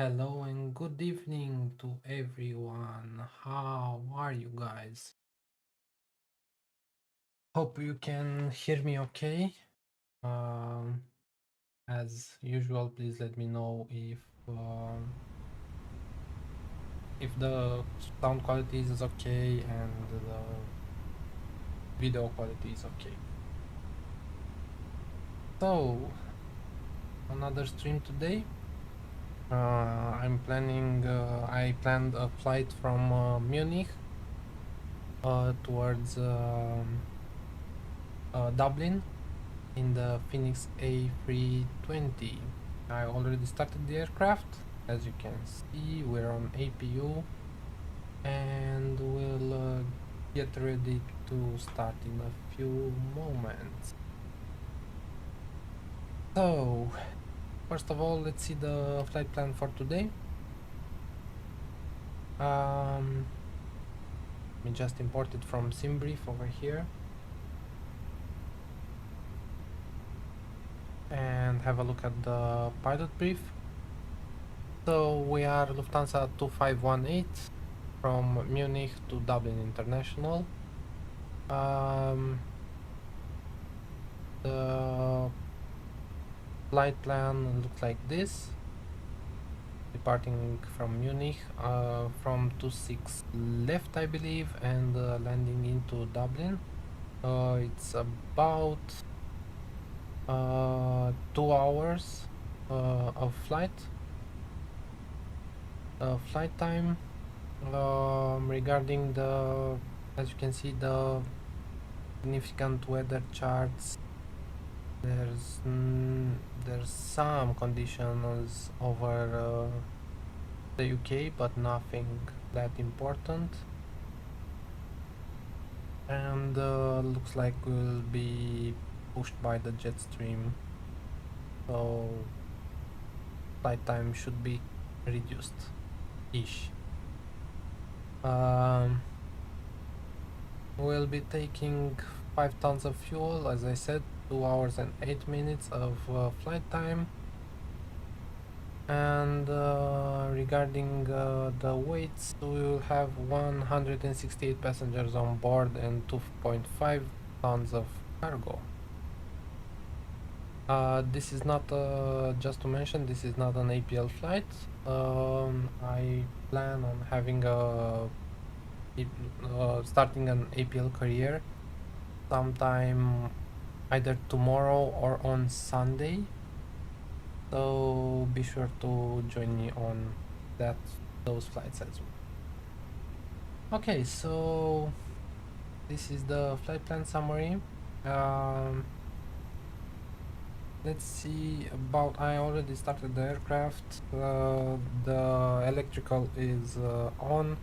Hello and good evening to everyone. How are you guys? Hope you can hear me okay. Um, as usual, please let me know if the sound quality is okay and the video quality is okay. So, another stream today. I planned a flight from Munich towards Dublin in the Fenix A320. I already started the aircraft. As you can see, we're on APU and we'll get ready to start in a few moments. So, first of all, let's see the flight plan for today. Let me just import it from SimBrief over here and have a look at the pilot brief. So we are Lufthansa 2518 from Munich to Dublin International. The flight plan looks like this. Departing from Munich from 26 left, I believe, and landing into Dublin. It's about 2 hours of flight. Flight time. Regarding the, as you can see, the significant weather charts, there's some conditions over the UK, but nothing that important, and looks like we'll be pushed by the jet stream, so flight time should be reduced ish. We'll be taking 5 tons of fuel, as I said, 2 hours and 8 minutes of flight time. And regarding the weights, we will have 168 passengers on board and 2.5 tons of cargo. This is not, just to mention, this is not an APL flight. I plan on having starting an APL career sometime either tomorrow or on Sunday, so be sure to join me on those flights as well. Okay, so this is the flight plan summary. Let's see about, I already started the aircraft. The electrical is on.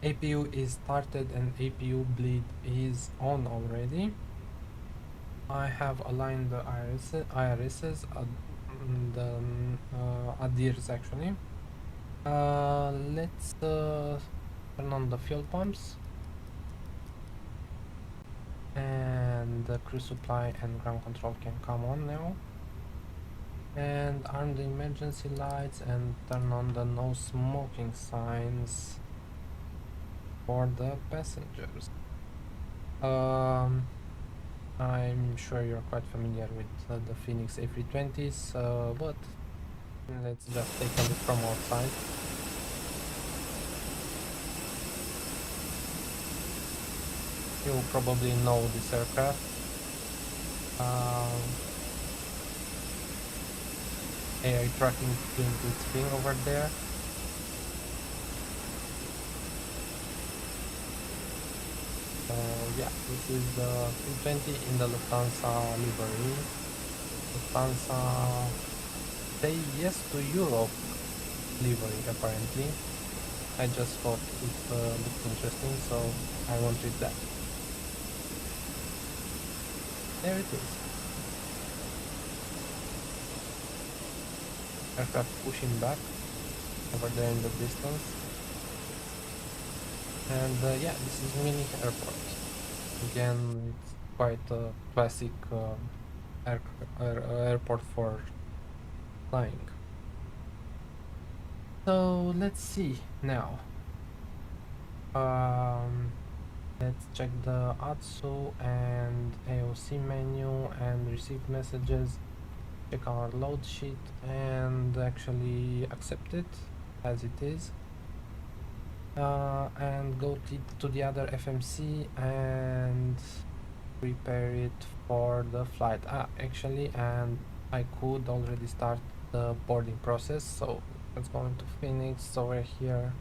APU is started and APU bleed is on already. I have aligned the IRSs at the ADIRs actually. Let's turn on the fuel pumps, and the crew supply and ground control can come on now, and arm the emergency lights and turn on the no smoking signs for the passengers. I'm sure you're quite familiar with the Fenix A320s, but let's just take a look from outside. You probably know this aircraft. AI tracking doing its thing over there. Yeah, this is the 320 in the Lufthansa livery. Lufthansa say yes to Europe livery apparently. I just thought it looked interesting, so I wanted that. There it is. Aircraft pushing back over there in the distance. And yeah, this is Munich Airport. Again, it's quite a classic airport for flying. So let's see now. Let's check the ATSU and AOC menu and receive messages. Check our load sheet and actually accept it as it is. And go to the other FMC and prepare it for the flight. Actually, and I could already start the boarding process. So let's go into Fenix over here.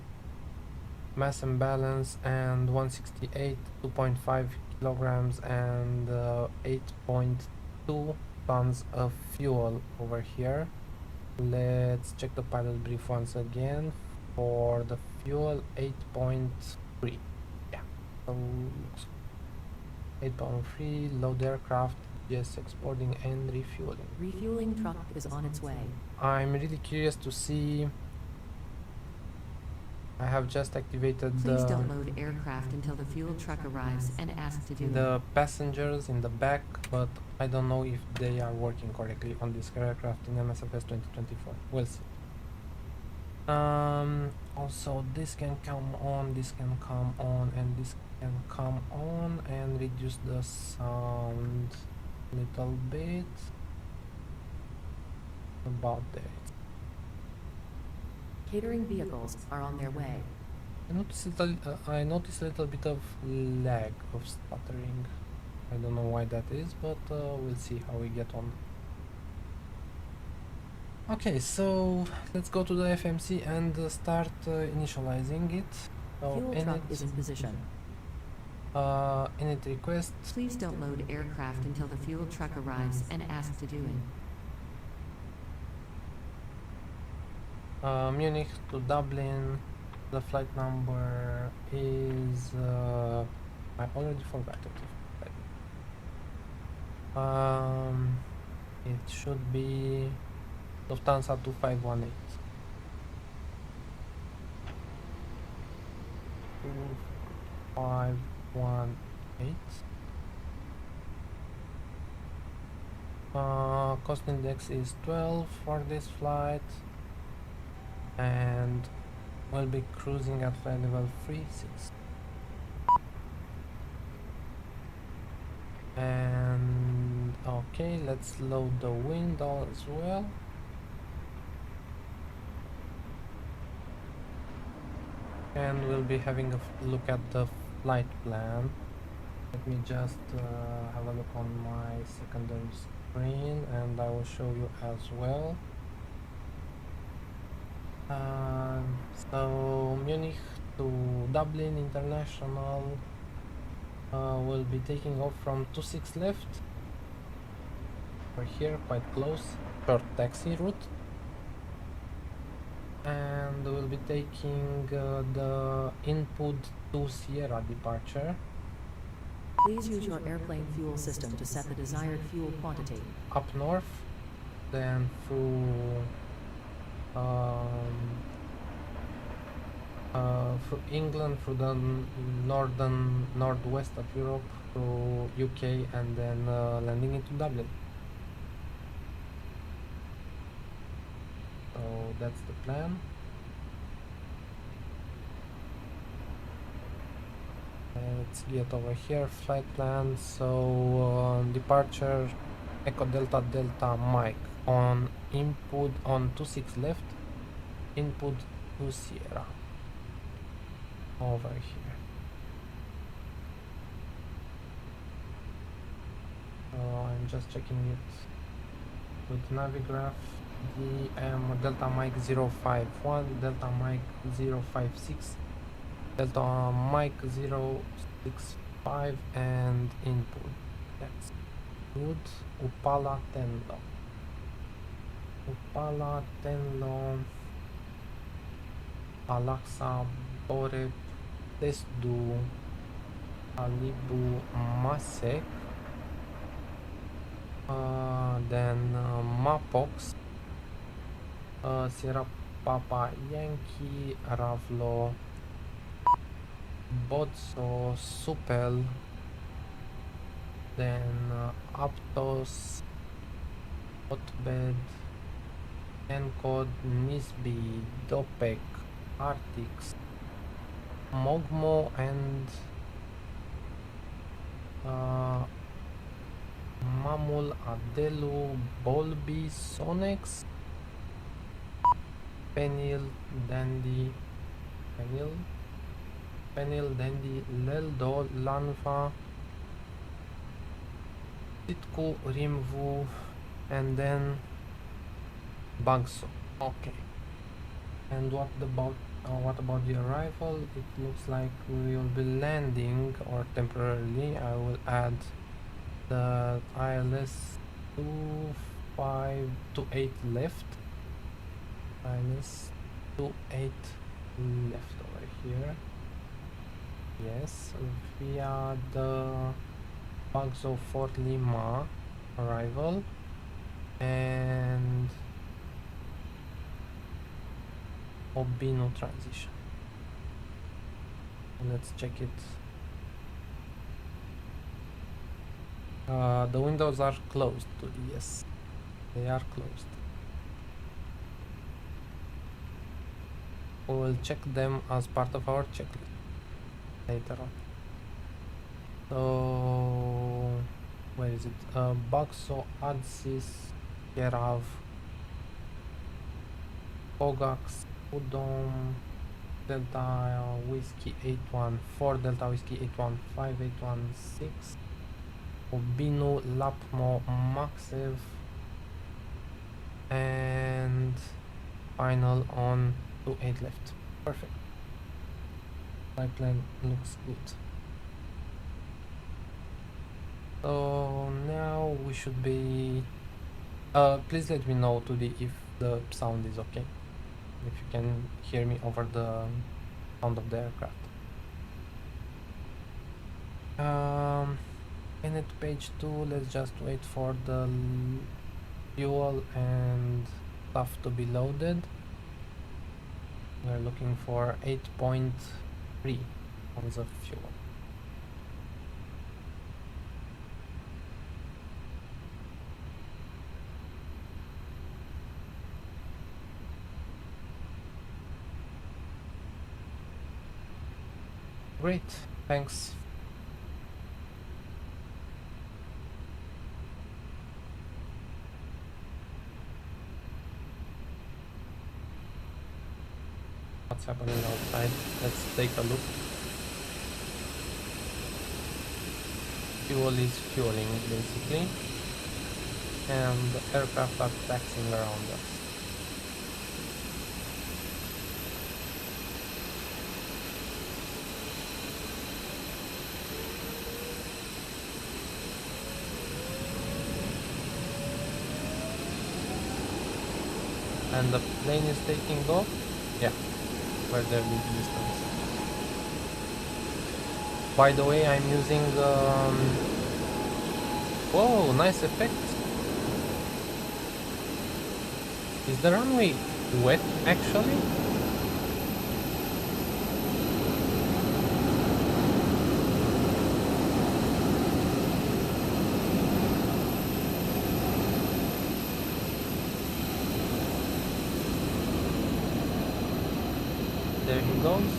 Mass and balance and 168, 2.5 kilograms and 8.2 tons of fuel over here. Let's check the pilot brief once again. For the fuel, 8.3. Yeah, so 8.3, load aircraft, just exporting and refueling. Refueling truck is on its way. I'm really curious to see. I have just activated Please don't load aircraft until the fuel truck arrives and ask to do the passengers in the back, but I don't know if they are working correctly on this aircraft in MSFS 2024. We'll see. Also this can come on, this can come on, and this can come on, and reduce the sound a little bit. About there. Catering vehicles are on their way. I noticed a little bit of lag of stuttering. I don't know why that is, but we'll see how we get on. Okay, so let's go to the FMC and start initializing it. So Fuel truck is in position. Init request. Please don't load aircraft until the fuel truck arrives and ask to do it. Munich to Dublin. The flight number is I already forgot it. It should be Lufthansa 2518. 2518. Cost index is 12 for this flight, and we'll be cruising at flight level 36. And okay, let's load the window as well. And we'll be having a look at the flight plan. Let me just have a look on my secondary screen and I will show you as well. So Munich to Dublin International will be taking off from 26 left. We're here, quite close, short taxi route. And we'll be taking the input to Sierra departure. Please use your airplane fuel system to set the desired fuel quantity. Up north, then through England, through the northwest of Europe, through UK, and then landing into Dublin. So that's the plan. Let's get over here, flight plan. So departure Echo Delta Delta Mike on input on 26 left, input to Sierra over here. I'm just checking it with Navigraph. Delta Mike 051, Delta Mike 056, Delta Mike 065, and input. That's good. Upala Tenlo. Upala Tenlo. Alexa Bore Tesdu Alibu Masek. Then Mapox. Sierra Papa Yankee Ravlo Botso Supel, then Aptos Hotbed Encode, Nisby, Dopek, Artix, Mogmo, and Mamul, Adelu, Bolby, Sonex, Penil, Dandy, Penil, Dandy, Leldo, Lanva, Titku, Rimvu, and then Bugso. Okay. And what about the arrival? It looks like we will be landing, or temporarily I will add the ILS 2528 left. ILS 28 left over here. Yes, via the Bugso Fort Lima arrival and Obino transition. Let's check it. The windows are closed. Yes, they are closed. We will check them as part of our checklist later on. So, where is it? Bugso, Adsis, Kerav, Kogax, Udom, Delta Whiskey 814, Delta Whiskey 815, 816, Obino, Lapmo, Maxev, and final on 28 left. Perfect. Pipeline looks good. So now we should be please let me know today if the sound is okay, if you can hear me over the sound of the aircraft. Minute page 2, let's just wait for the fuel and stuff to be loaded. We're looking for 8.3 tons of fuel. Great, thanks. What's happening outside? Let's take a look. Fuel is fueling basically, and the aircraft are taxiing around us. And the plane is taking off. Yeah, where there is distance. By the way, I'm using whoa, nice effect. Is the runway wet actually? There he goes.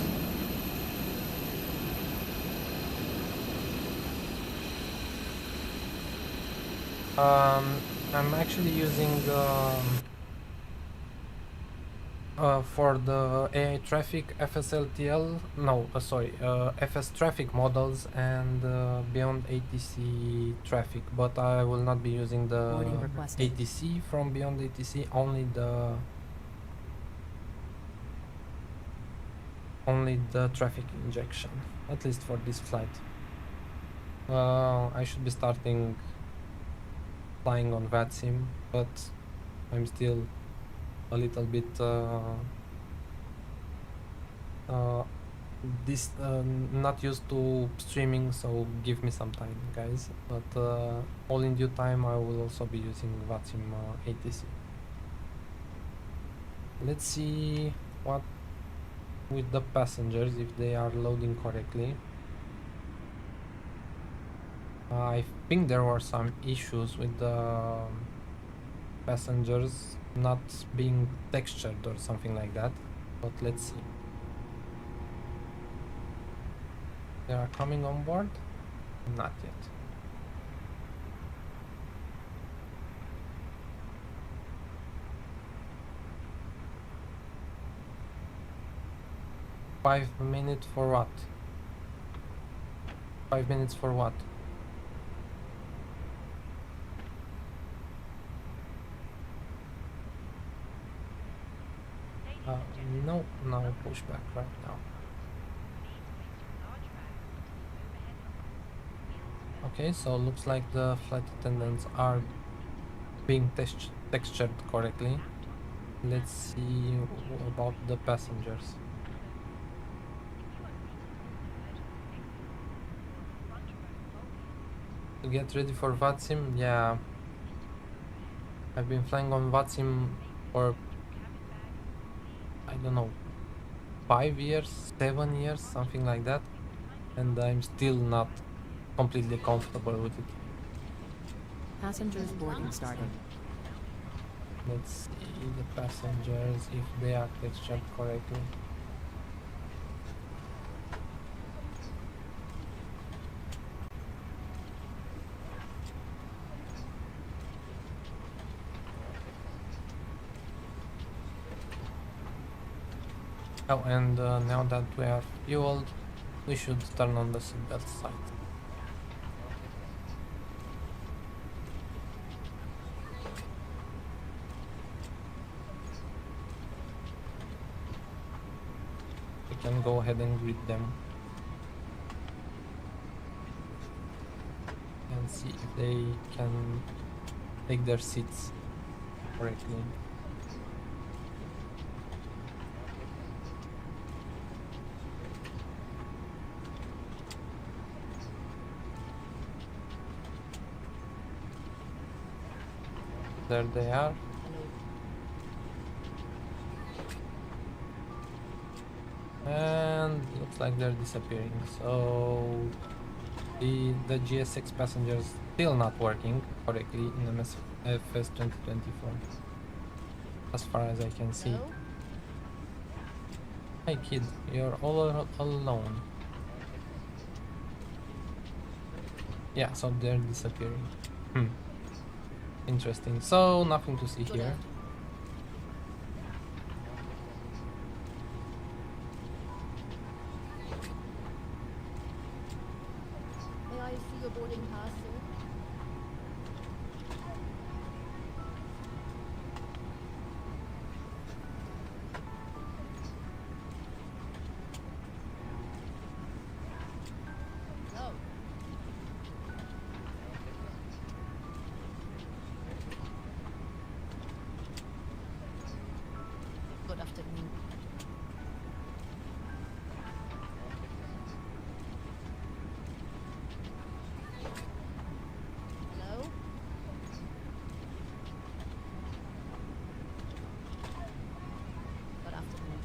I'm actually using for the AI traffic FSLTL, no, sorry, FS traffic models and beyond ATC traffic, but I will not be using the Boarding requested. ATC from beyond ATC, only the traffic injection, at least for this flight. I should be starting flying on VATSIM, but I'm still a little bit not used to streaming, so give me some time, guys. But all in due time I will also be using VATSIM ATC. Let's see what with the passengers, if they are loading correctly. I think there were some issues with the passengers not being textured or something like that, but let's see. They are coming on board? Not yet. Five minutes for what? 5 minutes for what? No, no pushback right now. Okay, so looks like the flight attendants are being textured correctly. Let's see about the passengers. To get ready for VATSIM, yeah. I've been flying on VATSIM for, I don't know, 5 years, 7 years, something like that, and I'm still not completely comfortable with it. Passengers boarding started. Let's see the passengers if they are textured correctly. Oh, and now that we are fueled, we should turn on the seatbelt sign. We can go ahead and greet them and see if they can take their seats correctly. There they are. And looks like they're disappearing. So the GS6 passengers still not working correctly in FS 2024, as far as I can see. Hey kid, you're all alone. Yeah, so they're disappearing. Interesting. So nothing to see here. May I see your boarding pass, sir? No. Good afternoon. Hello? Good afternoon.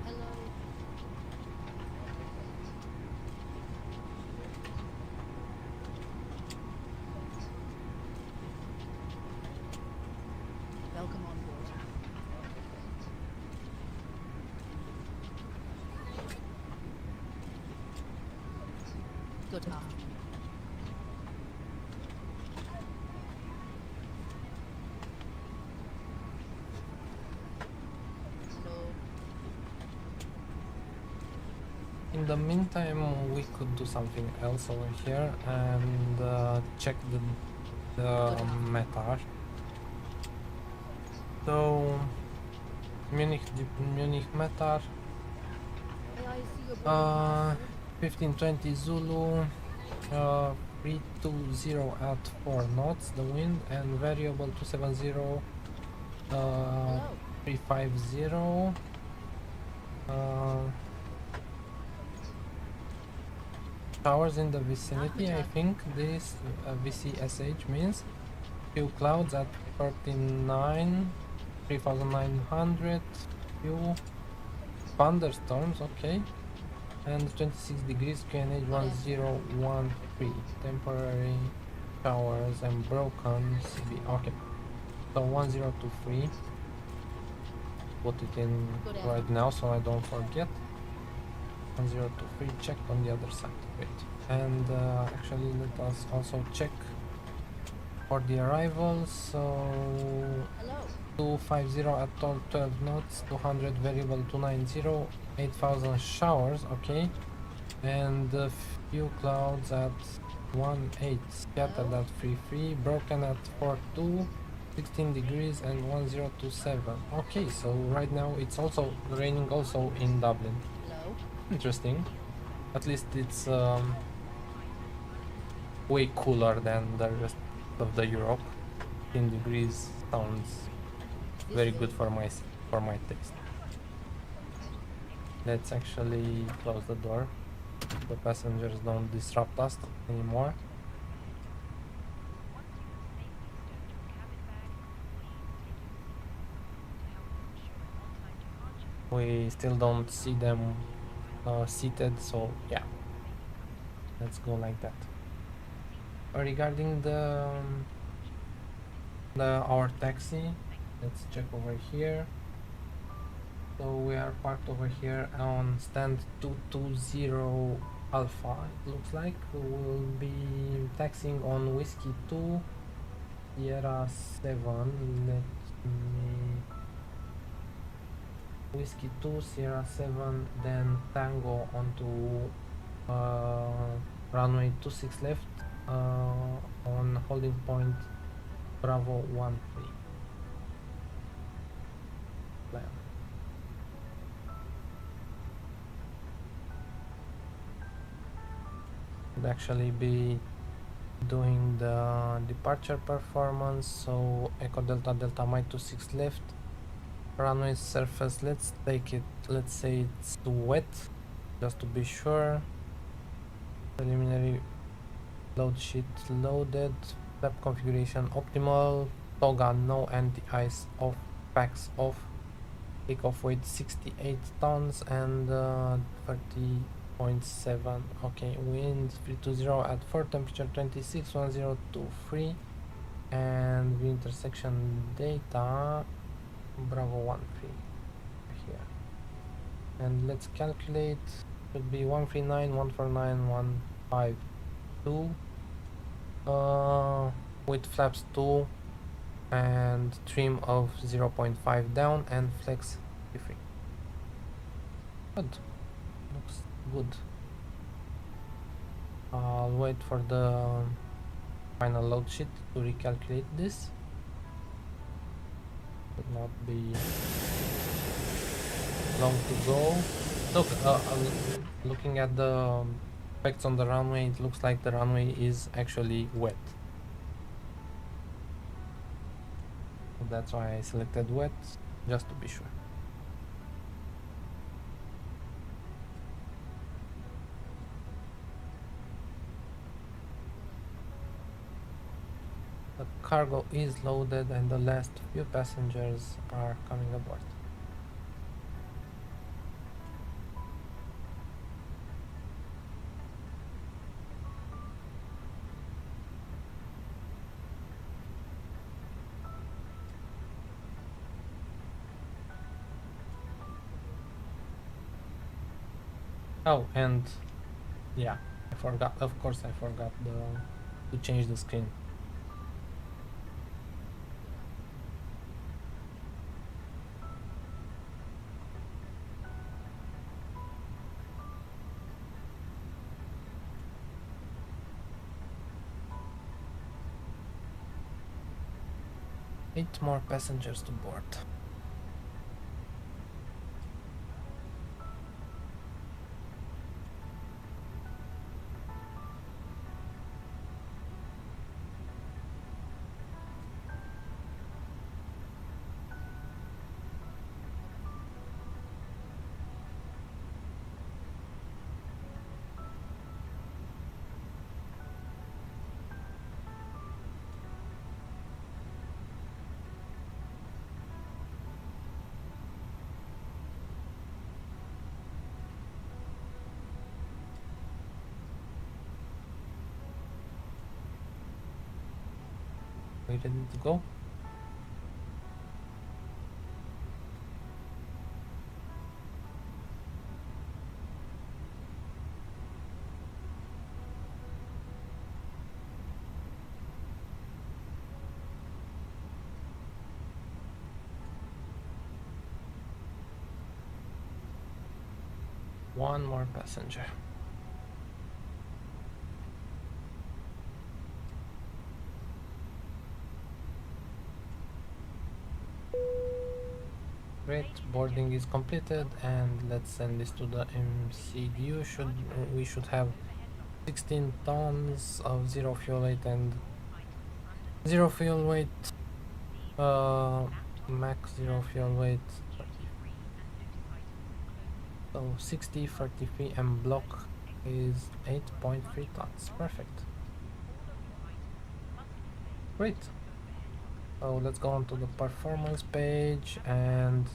Hello? Welcome on board. Good afternoon. Hello? In the meantime, we could do something else over here and check the METAR. So Munich METAR, May I see your boarding pass, sir? 1520 Zulu, 320 at 4 knots the wind, and variable 270, Hello? 350. Towers in the vicinity, I think this VCSH means. Few clouds at 39, 3900, few thunderstorms, okay. and 26 degrees, QNH 1013. Temporary showers and broken CB. Okay, so 1023. Put it in Good right effort. now so I don't forget. 1023 checked on the other side. Great. And actually, let us also check for the arrivals. So Hello. 250 at 12 knots, 200 variable 290, 8000 showers. Okay. And a few clouds at 1.8, scattered Hello. at 3.3, broken at 4.2, 16 degrees and 1027. Okay, so right now it's also raining also in Dublin. Hello. Interesting. At least it's way cooler than the rest of the Europe. 10 degrees sounds This very good way. for my taste. Let's actually close the door. The passengers don't disrupt us anymore. We still don't see them seated, so yeah, let's go like that. Regarding our taxi, let's check over here. So we are parked over here on stand 220 Alpha. It looks like we'll be taxiing on Whiskey 2 Sierra 7. Let me Whiskey 2 Sierra 7, then Tango onto runway 26 left on holding point Bravo 13 plan. Would actually be doing the departure performance, so Echo Delta Delta Mike 26 left, runway surface, let's take it, let's say it's wet just to be sure. Preliminary load sheet loaded, flap configuration optimal, toga no anti-ice off, packs off, takeoff weight 68 tons and 30.7. okay, wind 320 at 4, temperature 26, 1023, and the intersection data Bravo 13 here. And let's calculate, should be 139 149 152 with flaps 2 and trim of 0.5 down and flex 3. Good, looks good. I'll wait for the final load sheet to recalculate this. Should not be long to go. Look, looking at the effects on the runway, it looks like the runway is actually wet. So that's why I selected wet, just to be sure. The cargo is loaded and the last few passengers are coming aboard. Oh, and yeah, I forgot, of course I forgot to change the screen. Eight more passengers to board. We ready to go? One more passenger. Great, boarding is completed, and let's send this to the MCDU. We should have 16 tons of zero fuel weight and zero fuel weight. Max zero fuel weight. So 60, 43, and block is 8.3 tons. Perfect. Great. So let's go on to the performance page and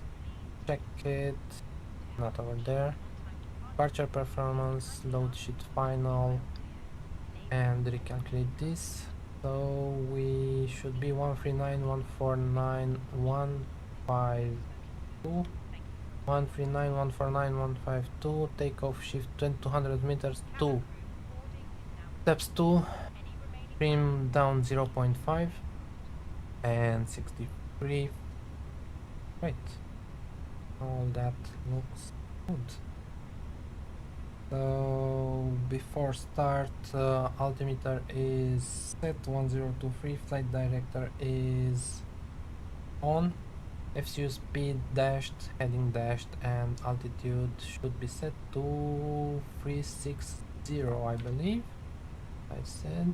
check it. Not over there. Departure performance, load sheet final, and recalculate this. So we should be 139,149,152. 139,149,152. Takeoff shift 200 meters. 2 steps 2. Trim down 0.5 and 63. Right. All that looks good. So before start, altimeter is set 1023, flight director is on, FCU speed dashed, heading dashed, and altitude should be set to 360, I believe. I said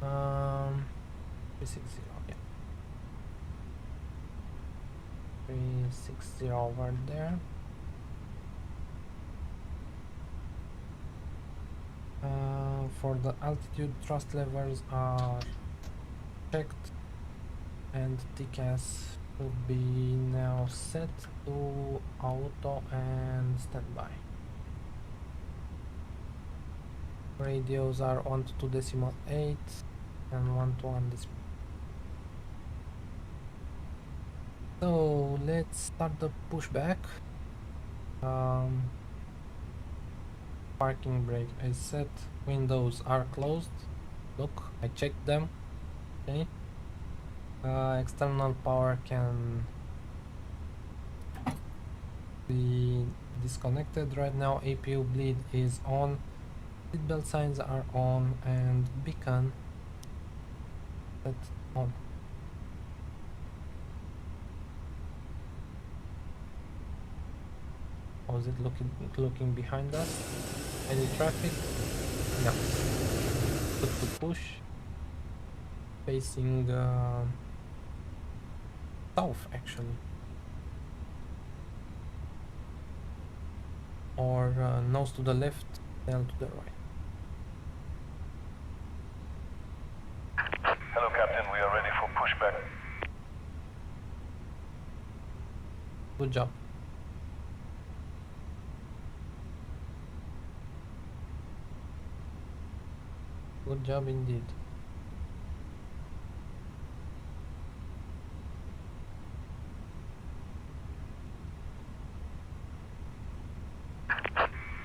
360, yeah. 360 over there. For the altitude, thrust levers are checked, and TCAS should be now set to auto and standby. Radios are 1 to 2.8 and 1 to 1 decimal. So let's start the pushback. Parking brake is set, windows are closed. Look, I checked them. Okay. External power can be disconnected right now. APU bleed is on, seatbelt signs are on, and beacon set on. How is it looking behind us? Any traffic? No. Good to push. Facing south, actually. Or nose to the left, tail to the right. Hello, Captain. We are ready for pushback. Good job. Good job indeed.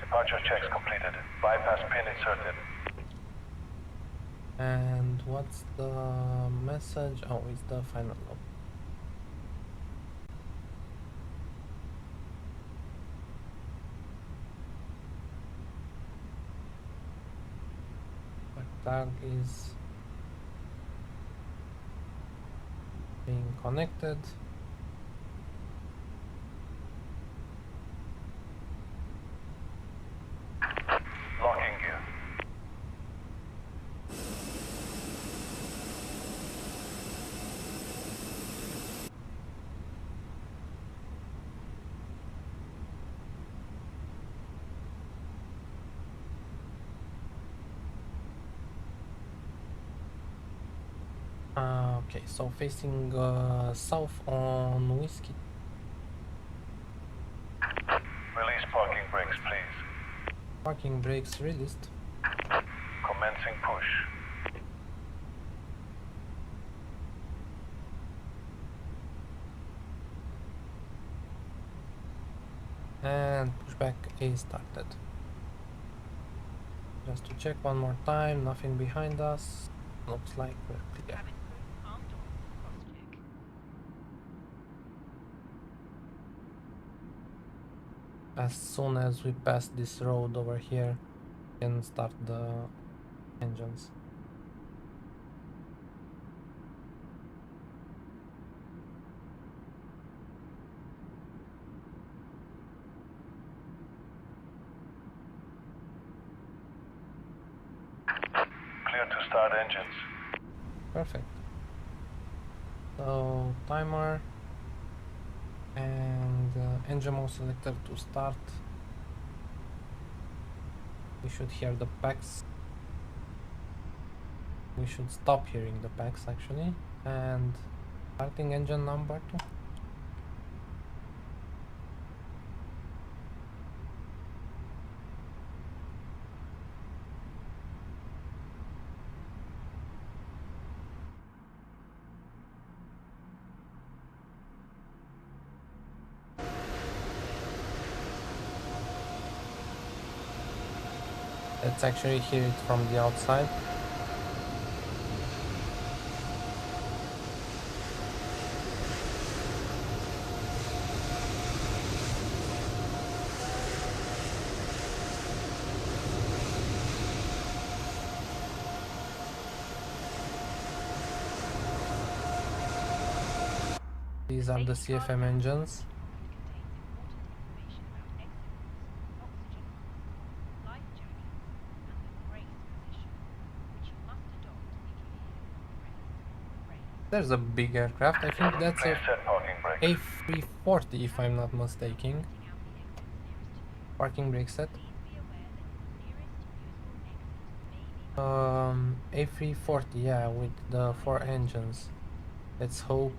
Departure checks completed. Bypass pin inserted. And what's the message? Oh, it's the final log. Tag is being connected. Locking gear. Okay, so facing south on Whiskey. Release parking brakes, please. Parking brakes released. Commencing push. and pushback is started. Just to check one more time, nothing behind us. Looks like we're clear. As soon as we pass this road over here, we can start the engines. Clear to start engines. Perfect. So timer and engine mode selector to start. We should hear the packs. We should stop hearing the packs actually, and starting engine number 2. Let's actually hear it from the outside. These are the CFM engines. There's a big aircraft. I think that's Please a set parking brake. A340 if I'm not mistaken. Parking brake set. A340, yeah, with the 4 engines. Let's hope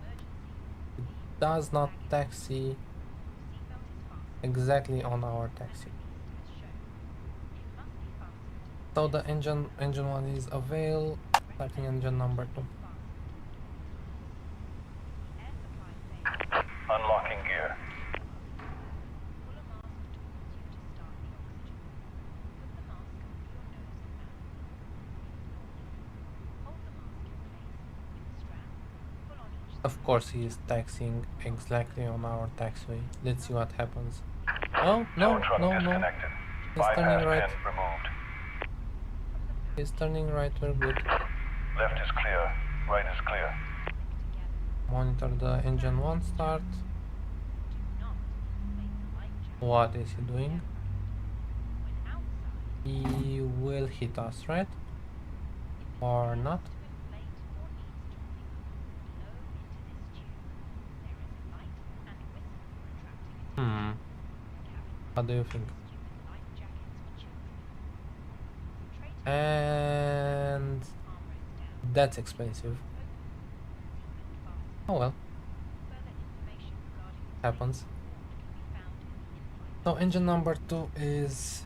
it does not taxi exactly on our taxi. So the engine 1 is avail, starting engine number 2. Unlocking gear. Of course he is taxiing exactly on our taxiway. Let's see what happens. Oh, no, Tow truck no, no. disconnected. He's turning Bypass right. pin removed. He's turning right, we're good. Left is clear. Right is clear. Monitor the engine 1 start. What is he doing? He will hit us, right? Or not? What do you think? And that's expensive. Oh well. Happens. So engine number 2 is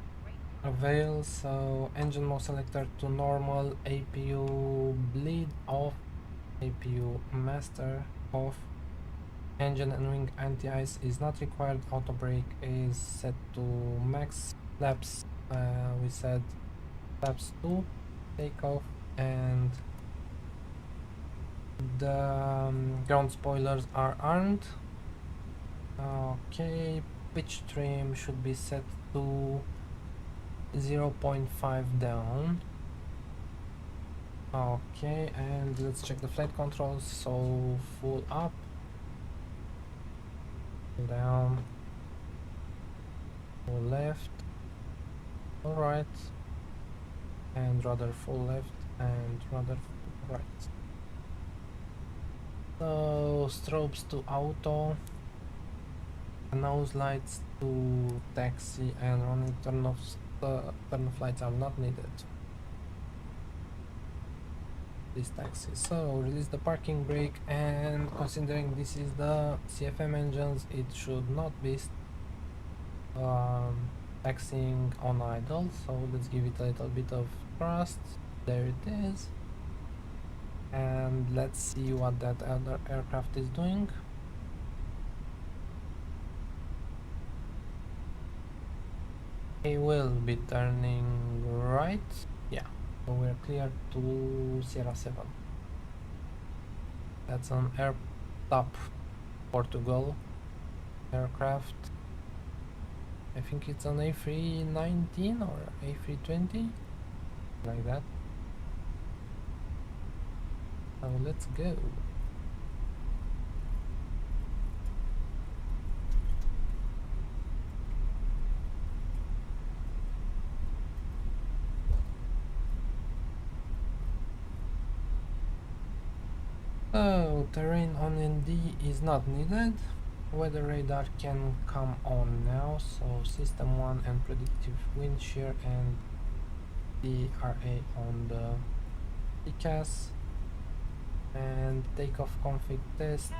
avail, so engine mode selector to normal, APU bleed off, APU master off, engine and wing anti-ice is not required, auto brake is set to max, flaps we said flaps 2, takeoff, and the ground spoilers are armed. Okay, pitch trim should be set to 0.5 down. Okay, and let's check the flight controls. So full up, down, full left, all right, and rudder full left and rudder full right. So strobes to auto, nose lights to taxi, and running turn-offs. Turn off lights are not needed. This taxi. So release the parking brake, and considering this is the CFM engines, it should not be taxiing on idle. So let's give it a little bit of thrust. There it is. And let's see what that other aircraft is doing. He will be turning right. Yeah, so we're clear to Sierra 7. That's an Air Top Portugal aircraft. I think it's an A319 or A320, like that. So let's go. So, terrain on ND is not needed. Weather radar can come on now. So, system 1 and predictive wind shear and DRA on the PCAS. And takeoff config test.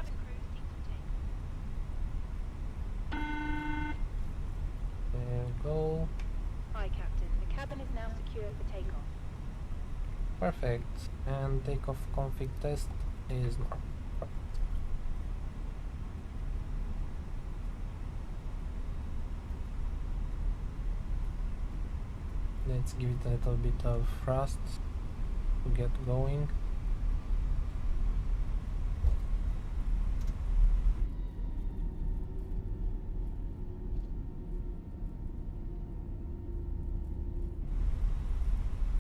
There we go. Hi, Captain. The cabin is now secure for takeoff. Perfect. And takeoff config test is normal. Perfect. Let's give it a little bit of thrust to get going.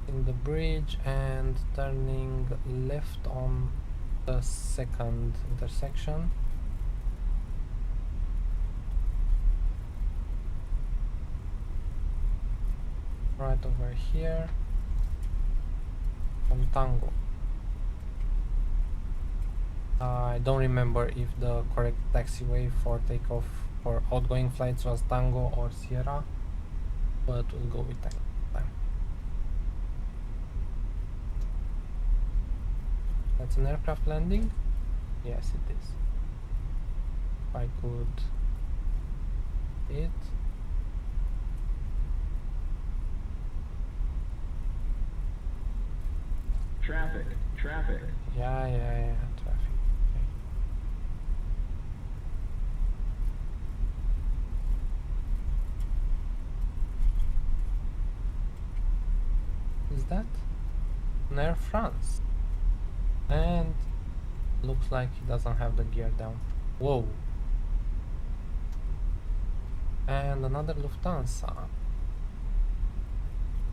In the bridge and turning left on the second intersection. Right over here on Tango. I don't remember if the correct taxiway for takeoff for outgoing flights was Tango or Sierra, but we'll go with Tango. That's an aircraft landing? Yes, it is. If I could it. Traffic, traffic. Yeah, traffic. Okay. Is that an Air France? And looks like he doesn't have the gear down. Whoa. And another Lufthansa.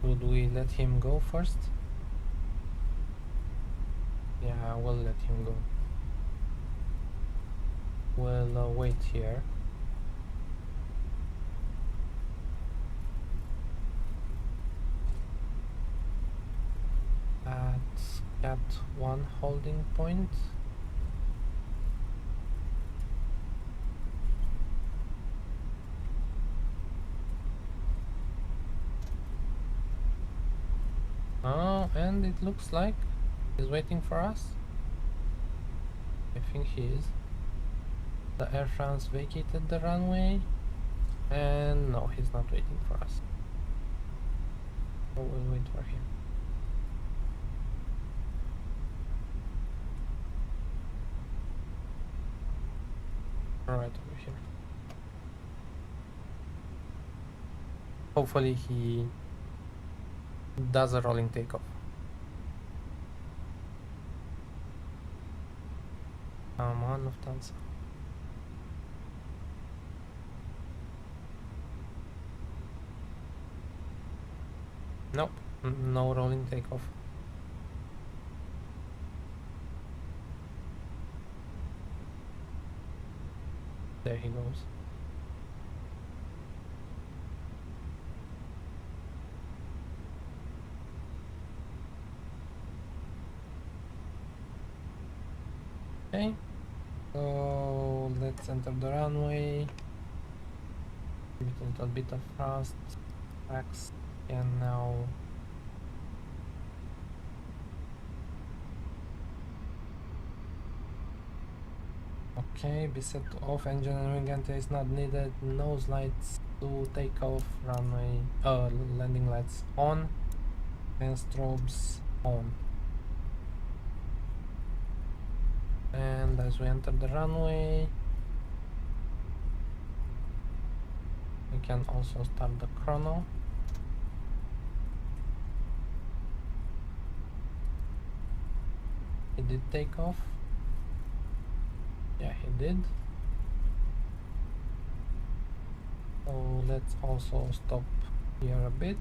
Would we let him go first? Yeah, we'll let him go. We'll wait here. At Cat 1 holding point. Oh, and it looks like he's waiting for us. I think he is. The Air France vacated the runway. And no, he's not waiting for us. So we'll wait for him. Right over here. Hopefully he does a rolling takeoff. Come on, Lufthansa. Nope, no rolling takeoff. There he goes. Okay, so let's enter the runway. Give it a little bit of thrust. Max can now okay, be set to off. Engine and wing anti is not needed. Nose lights to take off. Runway landing lights on and strobes on. And as we enter the runway, We can also start the chrono. He did take off. Yeah, he did. So let's also stop here a bit.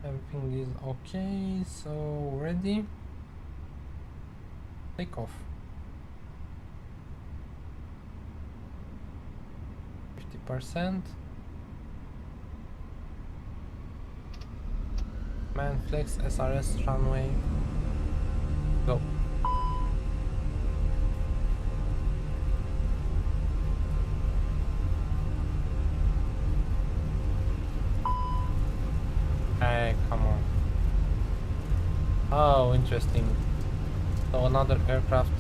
Everything is okay, so ready. Take off. 50%. Man flex SRS runway. Go. Hey, come on. Oh, interesting. So another aircraft.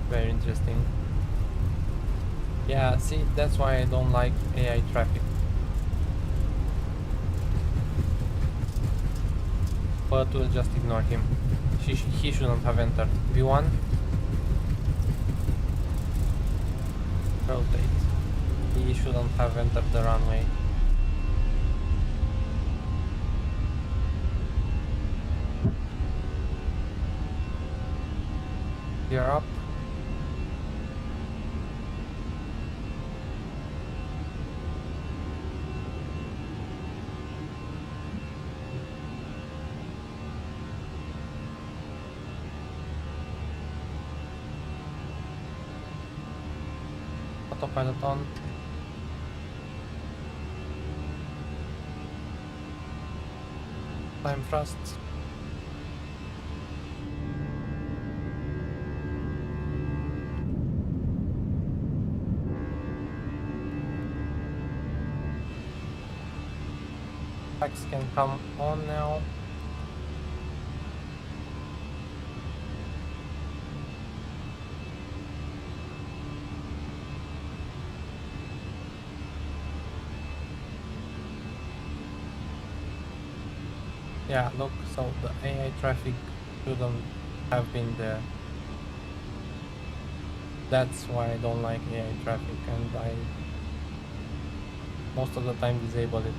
Very interesting. Yeah, see, that's why I don't like AI traffic. But we'll just ignore him. He shouldn't have entered. V1. Rotate. He shouldn't have entered the runway. Gear up. Autopilot on. Climb thrust. Packs can come on now. Yeah, look, so the AI traffic shouldn't have been there. That's why I don't like AI traffic, and I most of the time disable it.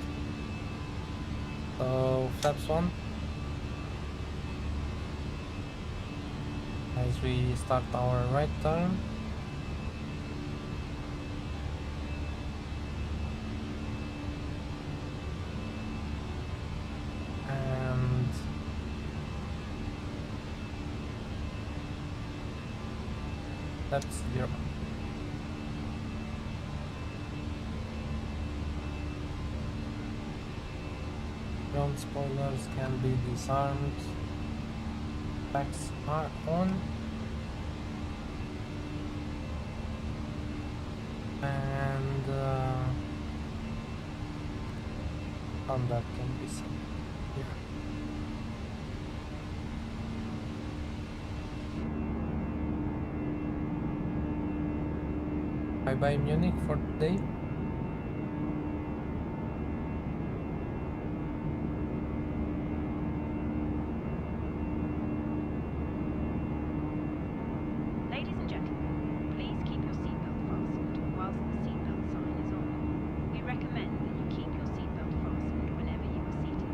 So flaps 1 as we start our right turn. And that's 0. Ground spoilers can be disarmed. Packs are on. And conduct can be seen here. Bye bye Munich for today. Ladies and gentlemen, please keep your seatbelt fastened whilst the seatbelt sign is on. We recommend that you keep your seatbelt fastened whenever you are seated.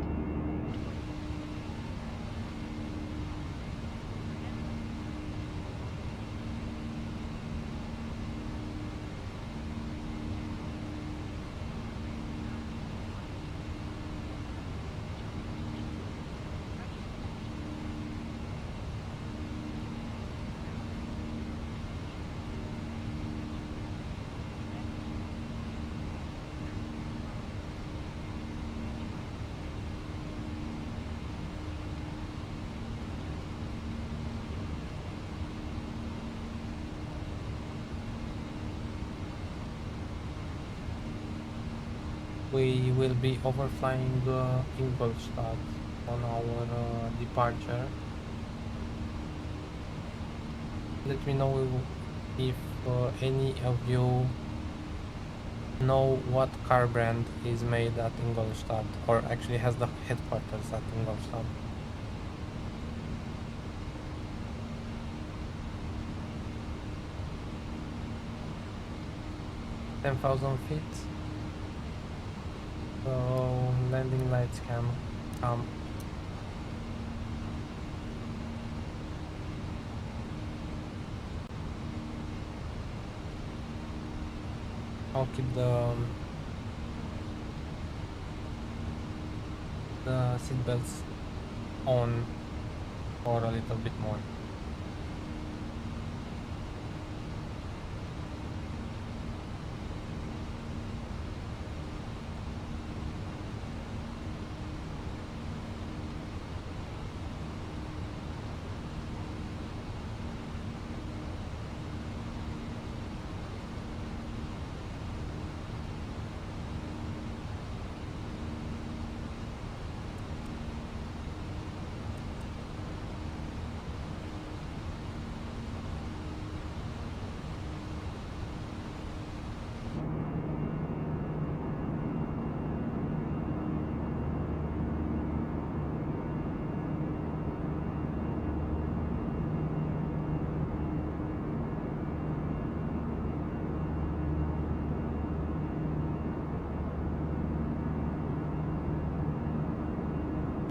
We will be overflying Ingolstadt on our departure. Let me know if any of you know what car brand is made at Ingolstadt, or actually has the headquarters at Ingolstadt. 10,000 feet. So landing lights can come. I'll keep the seat belts on for a little bit more.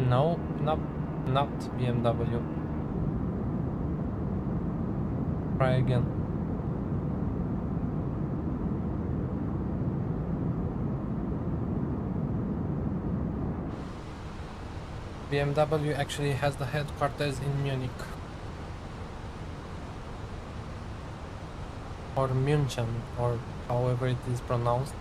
No, not BMW. Try again. BMW actually has the headquarters in Munich. Or München, or however it is pronounced.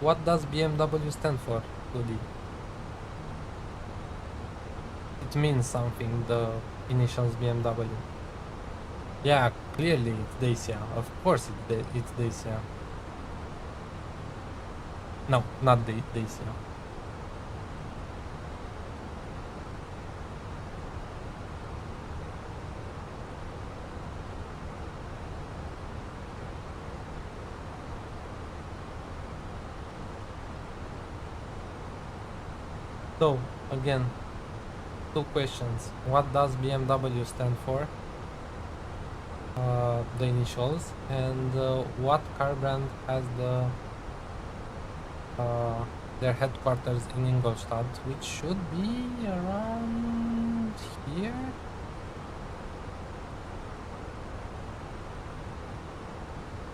What does BMW stand for, Ludi? It means something, the initials BMW. Yeah, clearly it's Dacia. Of course it's Dacia. No, not Dacia. So, again, two questions. What does BMW stand for? The initials. And what car brand has their headquarters in Ingolstadt, which should be around here?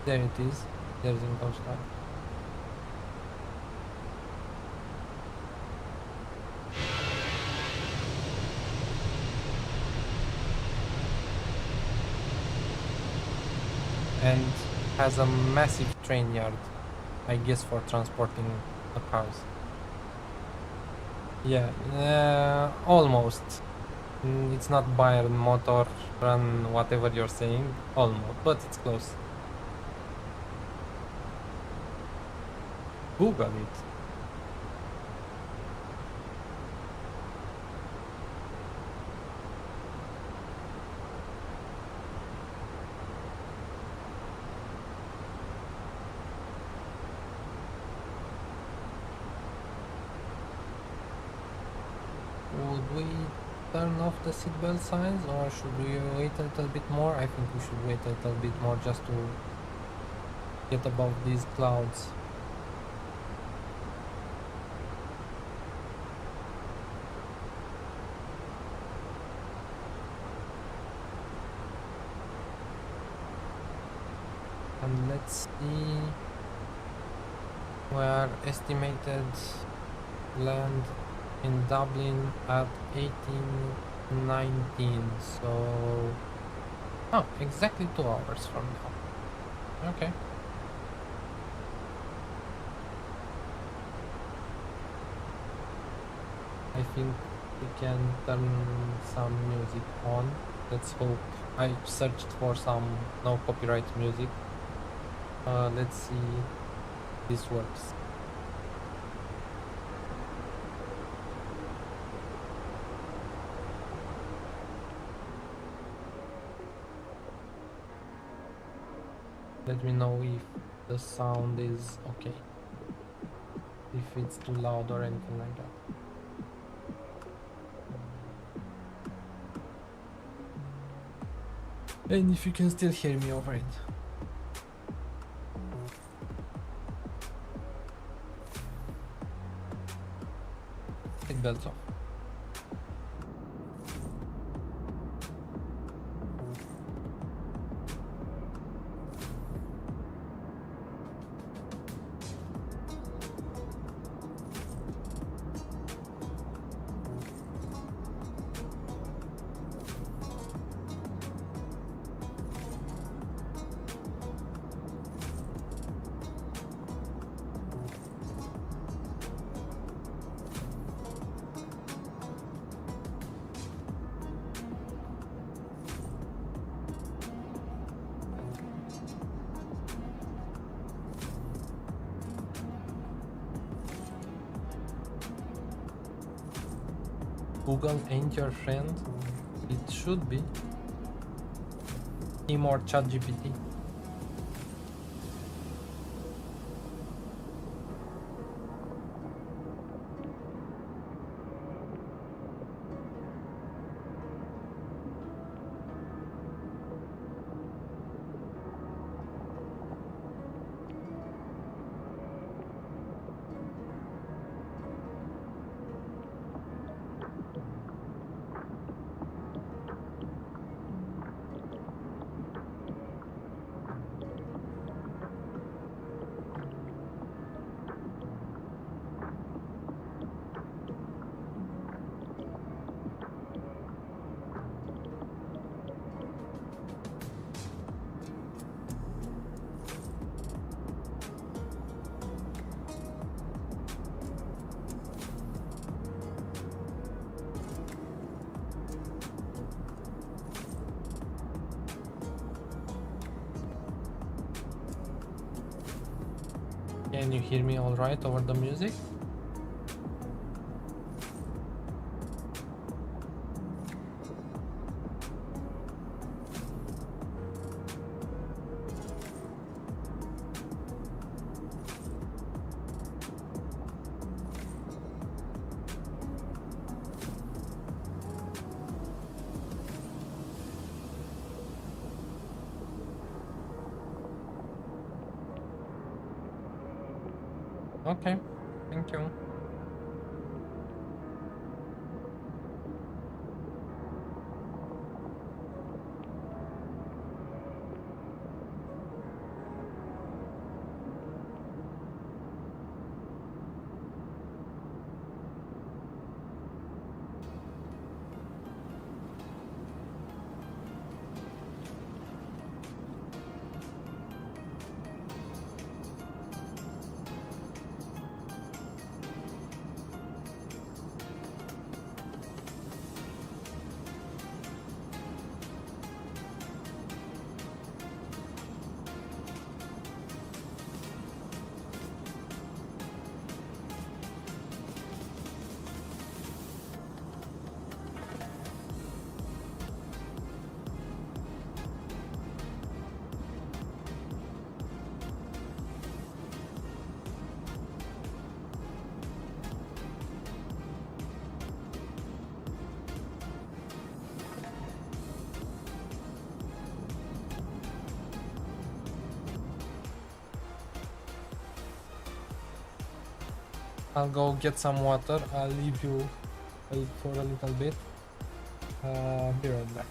There it is. There's Ingolstadt. And has a massive train yard, I guess, for transporting the cars. Yeah, almost. It's not Bayern Motor Run, whatever you're saying, almost, but it's close. Google it. Would we turn off the seatbelt signs, or should we wait a little bit more? I think we should wait a little bit more just to get above these clouds. And let's see, we are estimated land in Dublin at 18:19, so exactly 2 hours from now. Okay. I think we can turn some music on. Let's hope. I searched for some no copyright music. Let's see if this works. Let me know if the sound is okay, if it's too loud or anything like that. And if you can still hear me over it. Seatbelts off. Google ain't your friend. It should be. Him or ChatGPT. Can you hear me all right over the music? Okay, thank you. I'll go get some water. I'll leave you for a little bit. Be right back.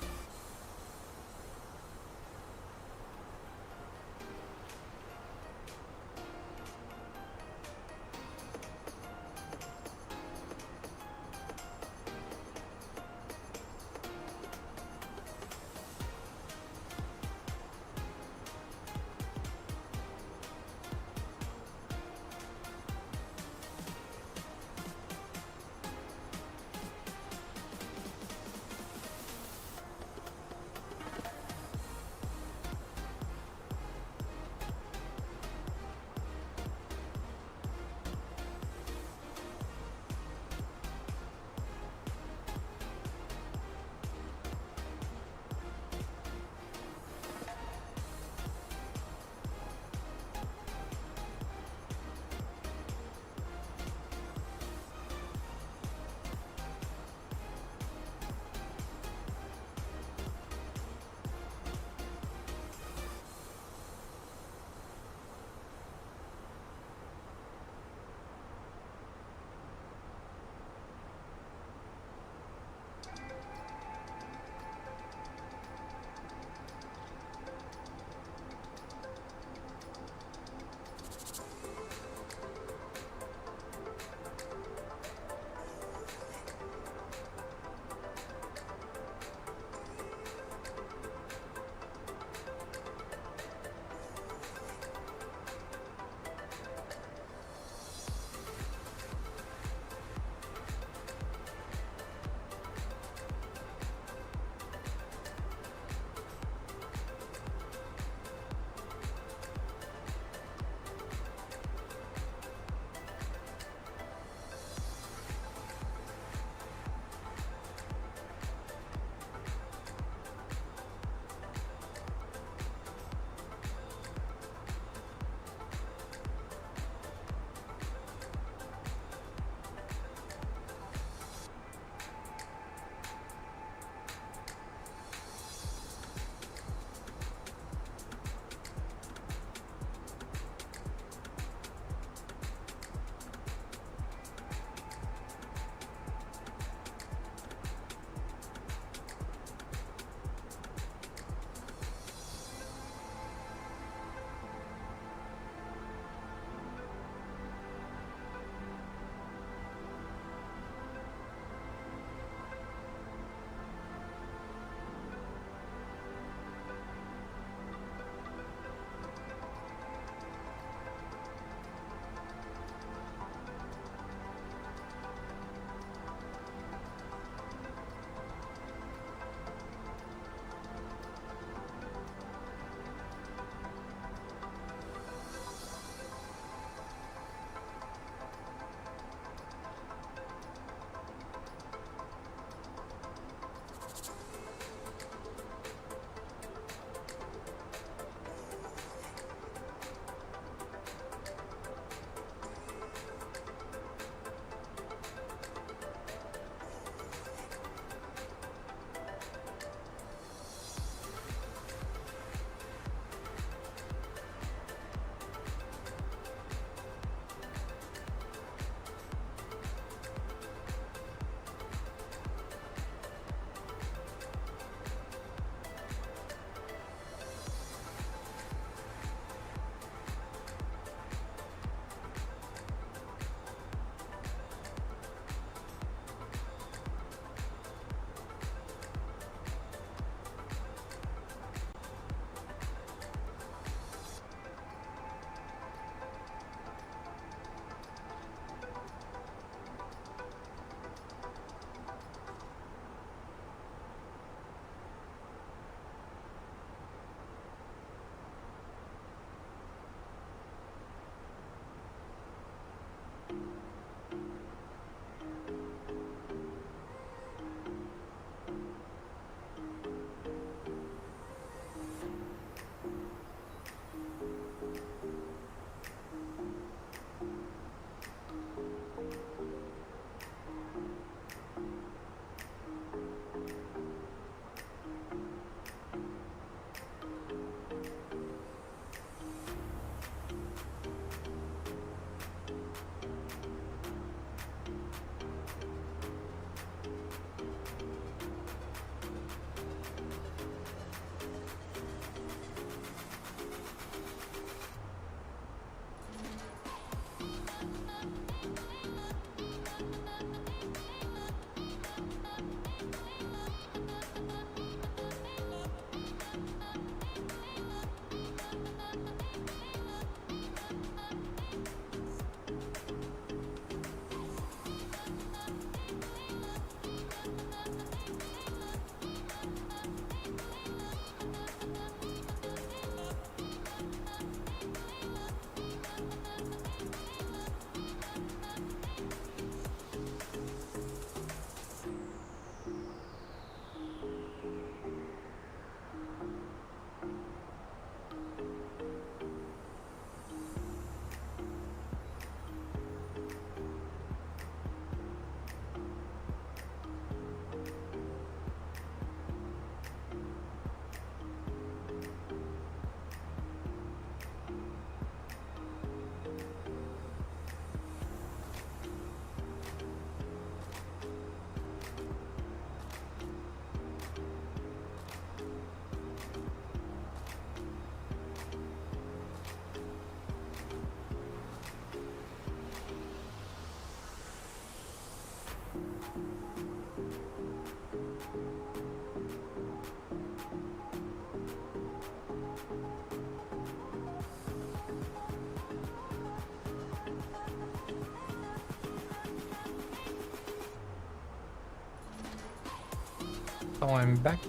So I'm back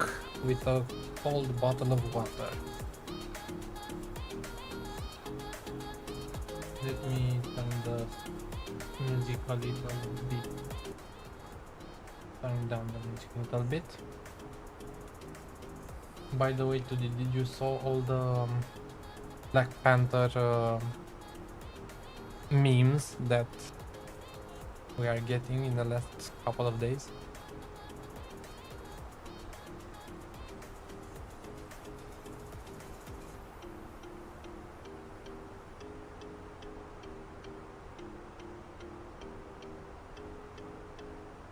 with a cold bottle of water. Let me turn the music a little bit. Turn down the music a little bit. By the way, today, did you saw all the Black Panther memes that we are getting in the last couple of days?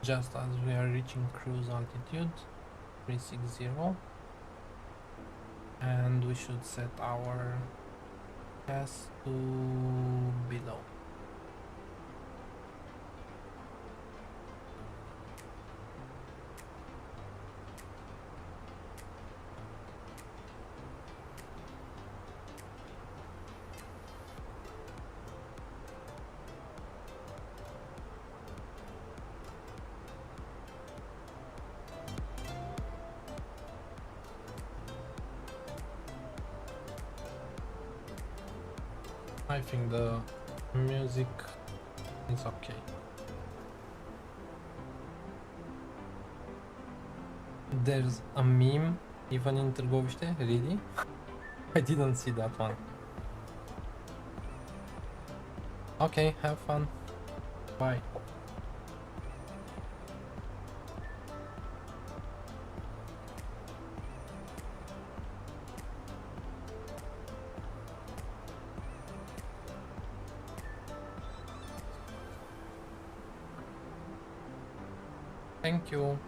Just as we are reaching cruise altitude 360, and we should set our gas to below. I think the music is okay. There's a meme even in Târgoviște, really? I didn't see that one. Okay, have fun. Bye. Thank you.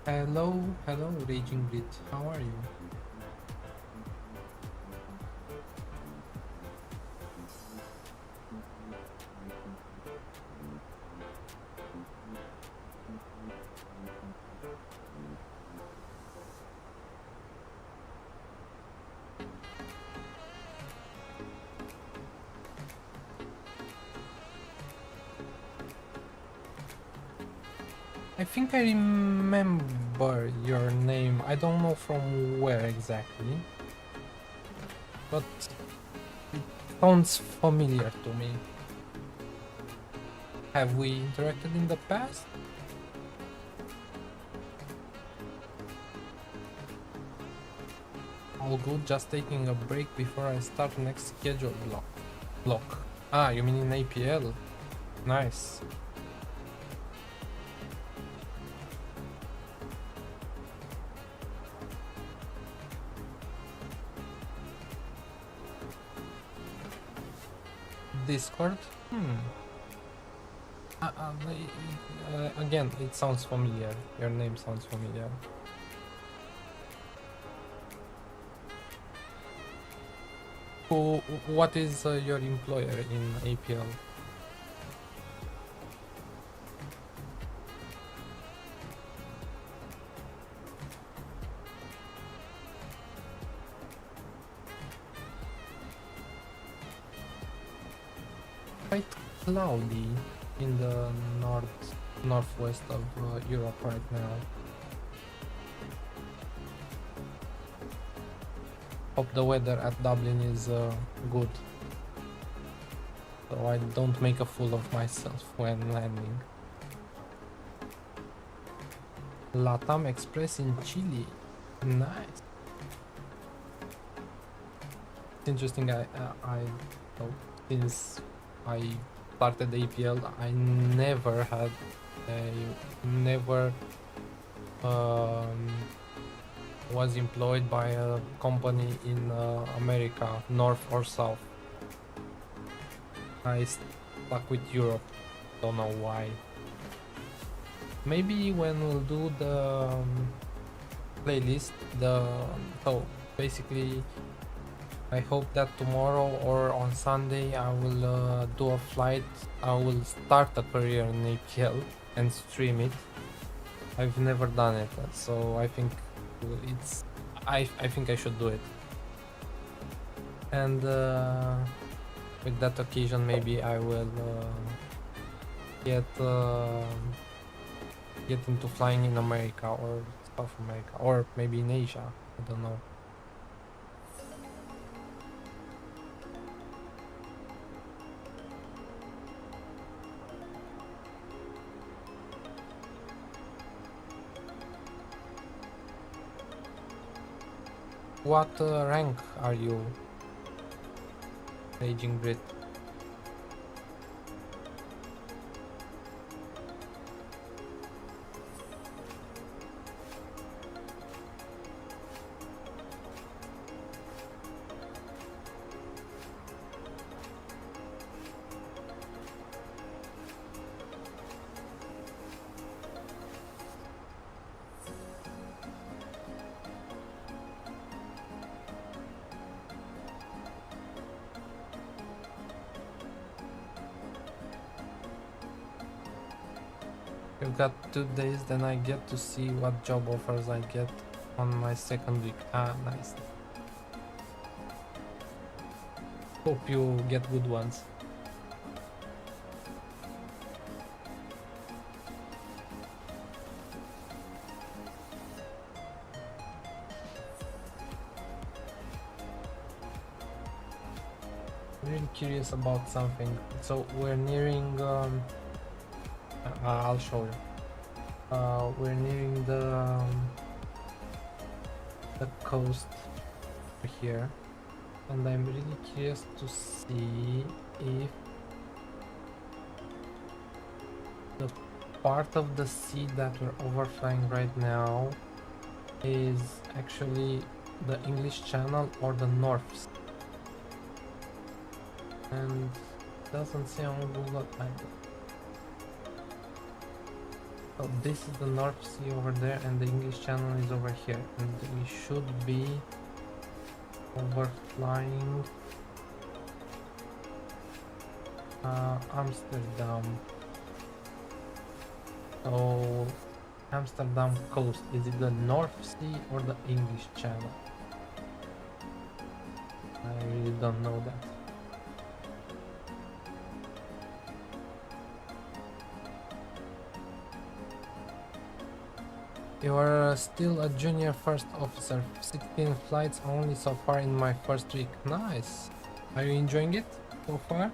Hello, hello, Raging Brit. How are you? I think I remember your name. I don't know from where exactly, but it sounds familiar to me. Have we interacted in the past? All good, just taking a break before I start next schedule block. Ah, you mean in APL? Nice. Discord? Again, it sounds familiar. Your name sounds familiar. What is your employer in APL? Quite cloudy in the northwest of Europe right now. Hope the weather at Dublin is good, so I don't make a fool of myself when landing. Latam Express in Chile, nice. It's interesting. I so since I started APL, I never was employed by a company in America, north or south. I stuck with Europe, don't know why. Maybe when we'll do the playlist, so basically I hope that tomorrow or on Sunday I will do a flight. I will start a career in APL and stream it. I've never done it, so I think I think I should do it. And with that occasion, maybe I will get into flying in America or South America, or maybe in Asia. I don't know. What rank are you, Raging Brit? I've got 2 days, then I get to see what job offers I get on my second week. Ah, nice. Hope you get good ones. Really curious about something. So we're nearing I'll show you. We're nearing the coast here, and I'm really curious to see if the part of the sea that we're overflying right now is actually the English Channel or the North Sea. And doesn't say on Google either. So this is the North Sea over there, and the English Channel is over here, and we should be overflying Amsterdam. So Amsterdam coast, is it the North Sea or the English Channel? I really don't know that. You are still a junior first officer. 16 flights only so far in my first week. Nice. Are you enjoying it so far?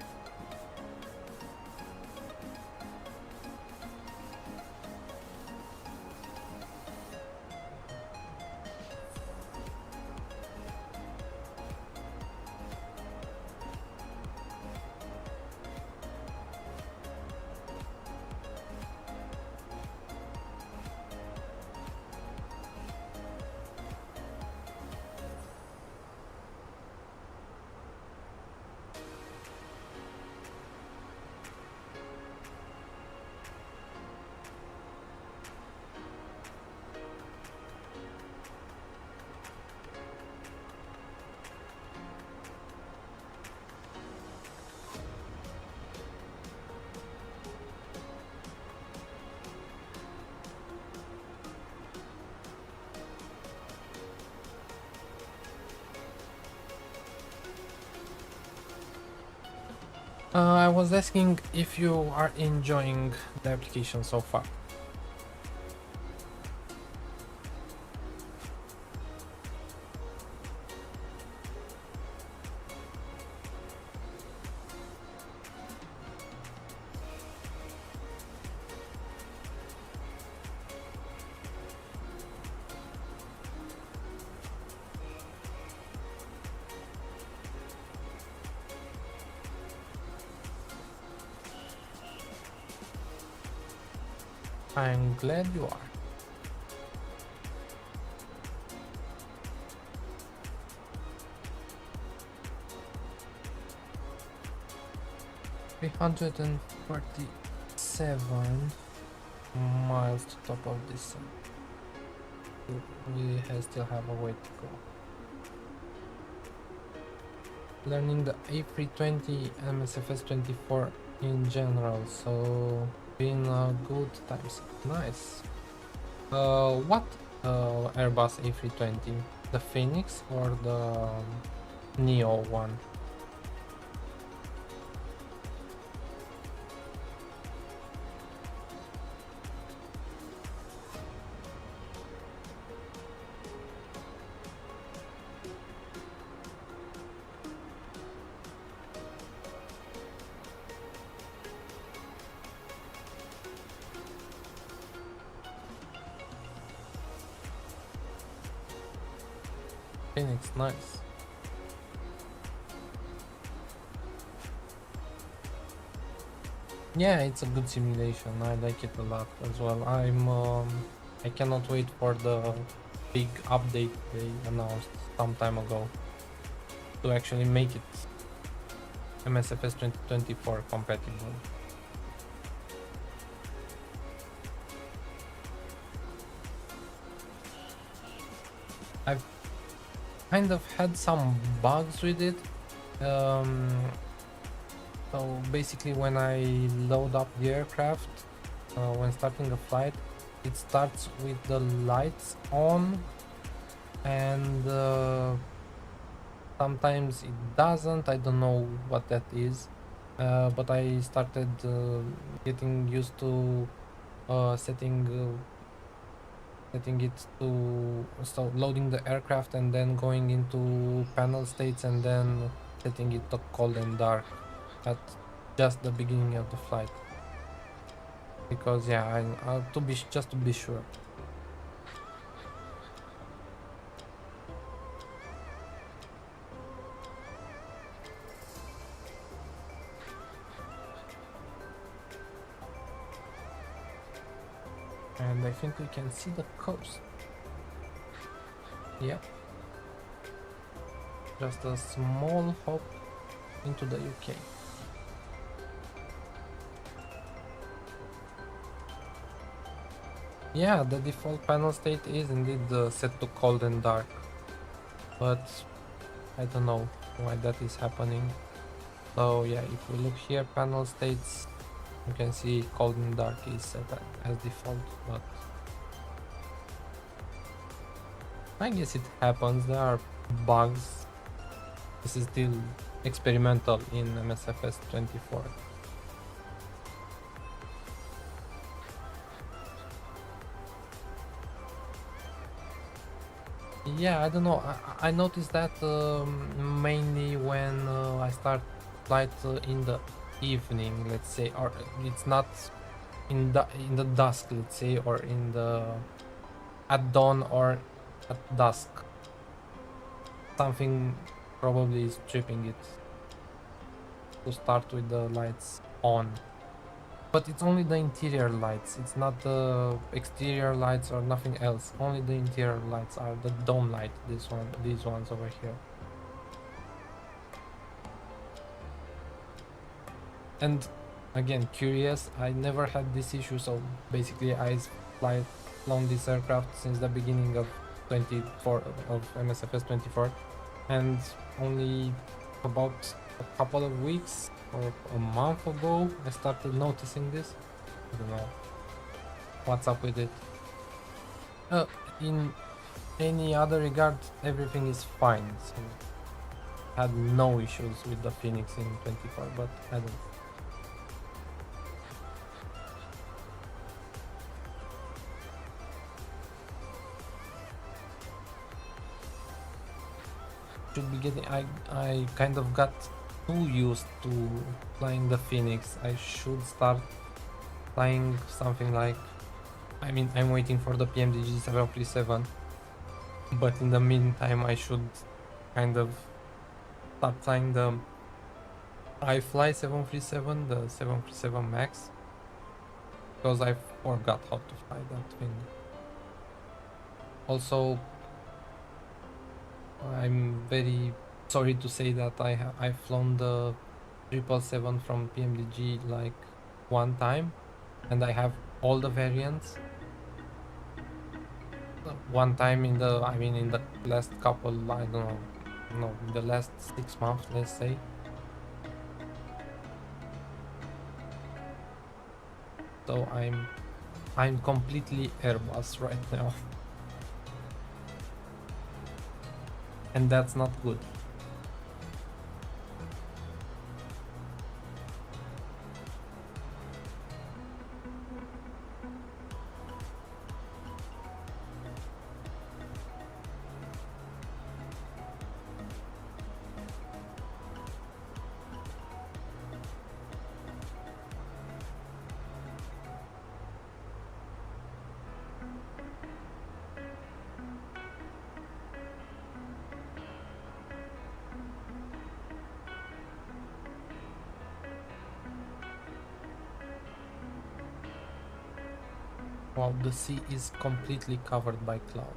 I was asking if you are enjoying the application so far. I'm glad you are. $347 miles to top of this. We still have a way to go. Learning the A320 and MSFS 24 in general, so been good times. Nice. What Airbus A320? The Fenix or the Neo one? Fenix, nice. Yeah, it's a good simulation. I like it a lot as well. I cannot wait for the big update they announced some time ago to actually make it MSFS 2024 compatible. I've kind of had some bugs with it. So basically when I load up the aircraft, when starting a flight, it starts with the lights on, and sometimes it doesn't. I don't know what that is, but I started getting used to setting it to loading the aircraft and then going into panel states and then setting it to cold and dark at just the beginning of the flight, because yeah, just to be sure. And I think we can see the coast. Yeah, just a small hop into the UK. Yeah, the default panel state is indeed set to cold and dark, but I don't know why that is happening. So yeah, if we look here, panel states, you can see cold and dark is set as default, but I guess it happens. There are bugs. This is still experimental in MSFS 24. Yeah, I don't know. I noticed that mainly when I start flight in the evening, let's say, or it's not in the dusk, let's say, or in the at dawn or at dusk. Something probably is tripping it to start with the lights on. But it's only the interior lights, it's not the exterior lights or nothing else. Only the interior lights are the dome light, these ones over here. And again, curious, I never had this issue, so basically I've flown this aircraft since the beginning of 24 of MSFS 24, and only about a couple of weeks or a month ago I started noticing this. I don't know what's up with it. In any other regard, everything is fine, so had no issues with the Fenix in 24, but I don't. Should be getting, I kind of got too used to flying the Fenix. I should start flying something like, I mean, I'm waiting for the PMDG 737, but in the meantime I should kind of start flying the iFly 737, the 737 Max, because I forgot how to fly that thing. Also, I'm very sorry to say that I've flown the 777 from PMDG like one time, and I have all the variants. One time in the, I mean, in the last couple, I don't know, no, in the last 6 months, let's say. So I'm completely Airbus right now. And that's not good. Wow, the sea is completely covered by cloud.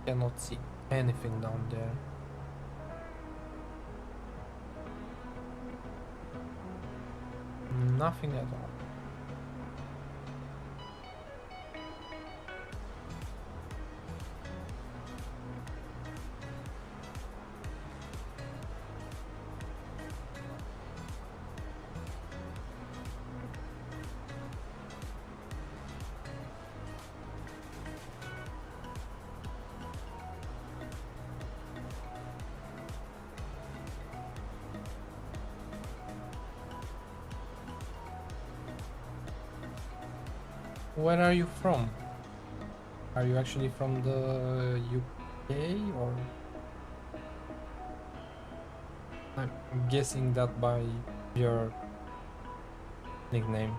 Cannot see anything down there. Nothing at all. Where are you from? Are you actually from the UK, or? I'm guessing that by your nickname.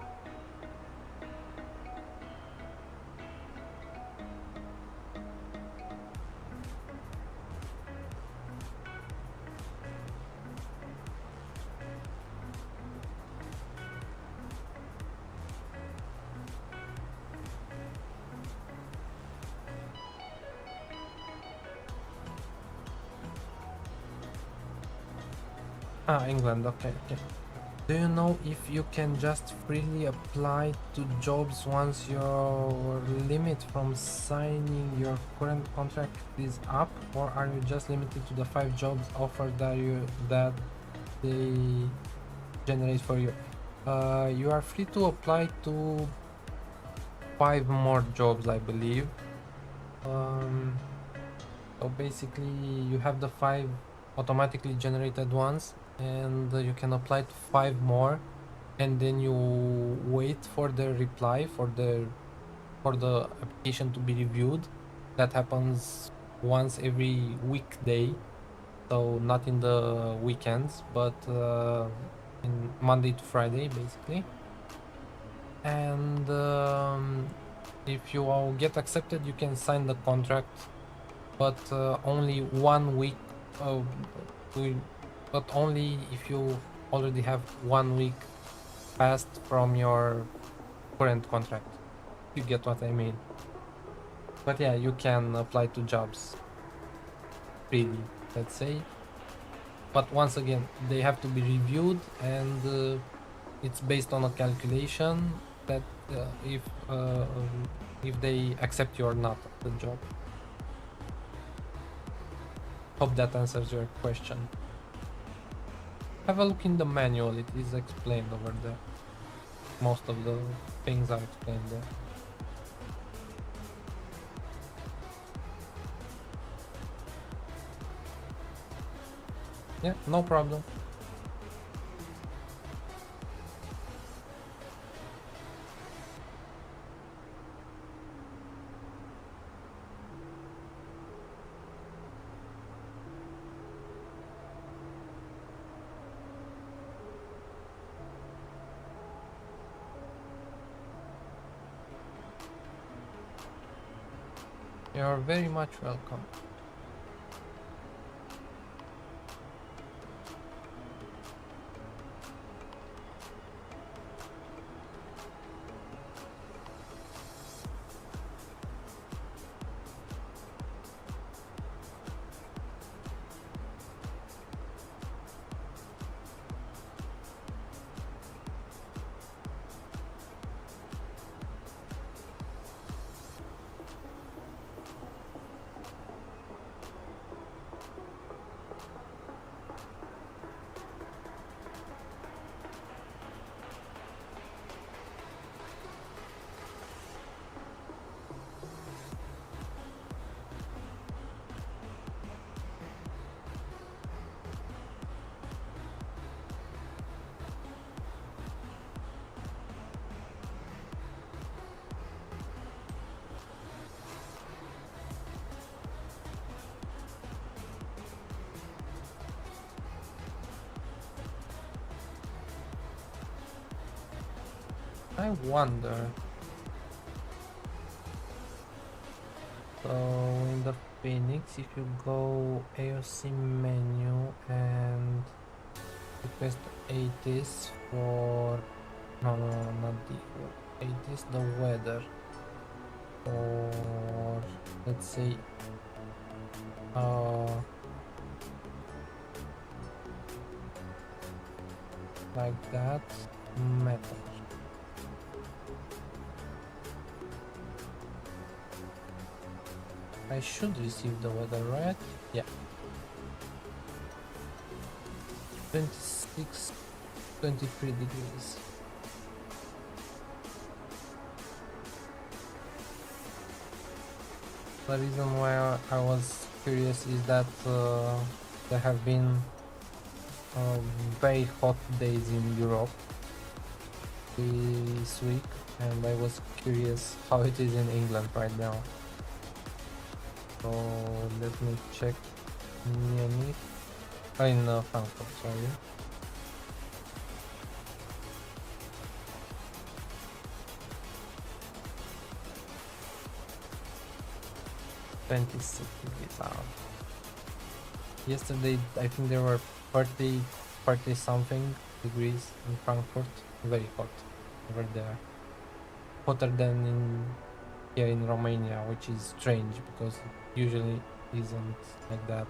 Ah, England, okay, okay. Do you know if you can just freely apply to jobs once your limit from signing your current contract is up, or are you just limited to the 5 jobs offered that they generate for you? You are free to apply to 5 more jobs, I believe. So basically you have the 5 automatically generated ones, and you can apply to 5 more, and then you wait for the reply for the application to be reviewed. That happens once every weekday, so not in the weekends, but in Monday to Friday basically. And if you all get accepted, you can sign the contract, but only 1 week, but only if you already have 1 week passed from your current contract. You get what I mean? But yeah, you can apply to jobs freely, let's say. But once again, they have to be reviewed, and it's based on a calculation that if they accept you or not the job. Hope that answers your question. Have a look in the manual, it is explained over there. Most of the things are explained there. Yeah, no problem. You're very much welcome. I wonder. So in the Fenix, if you go AOC menu and request 80s for no, not the 80s, the weather, or let's say like that, metal. I should receive the weather, right? Yeah. 26, 23 degrees. The reason why I was curious is that there have been very hot days in Europe this week, and I was curious how it is in England right now. So let me check Munich, in Frankfurt, sorry. $26 out. Yesterday I think there were 40 something degrees in Frankfurt. Very hot over there. Hotter than here in Romania, which is strange because it usually isn't like that.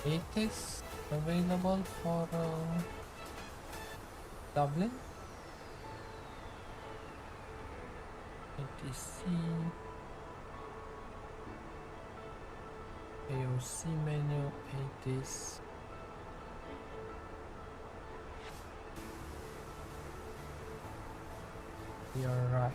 It is available for Dublin. ATC, AOC menu, 80s. We arrived.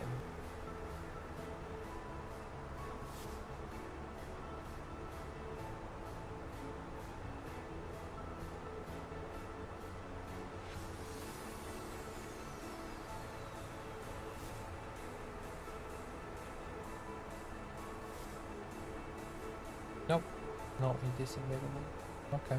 Nope, no, it is available. Okay.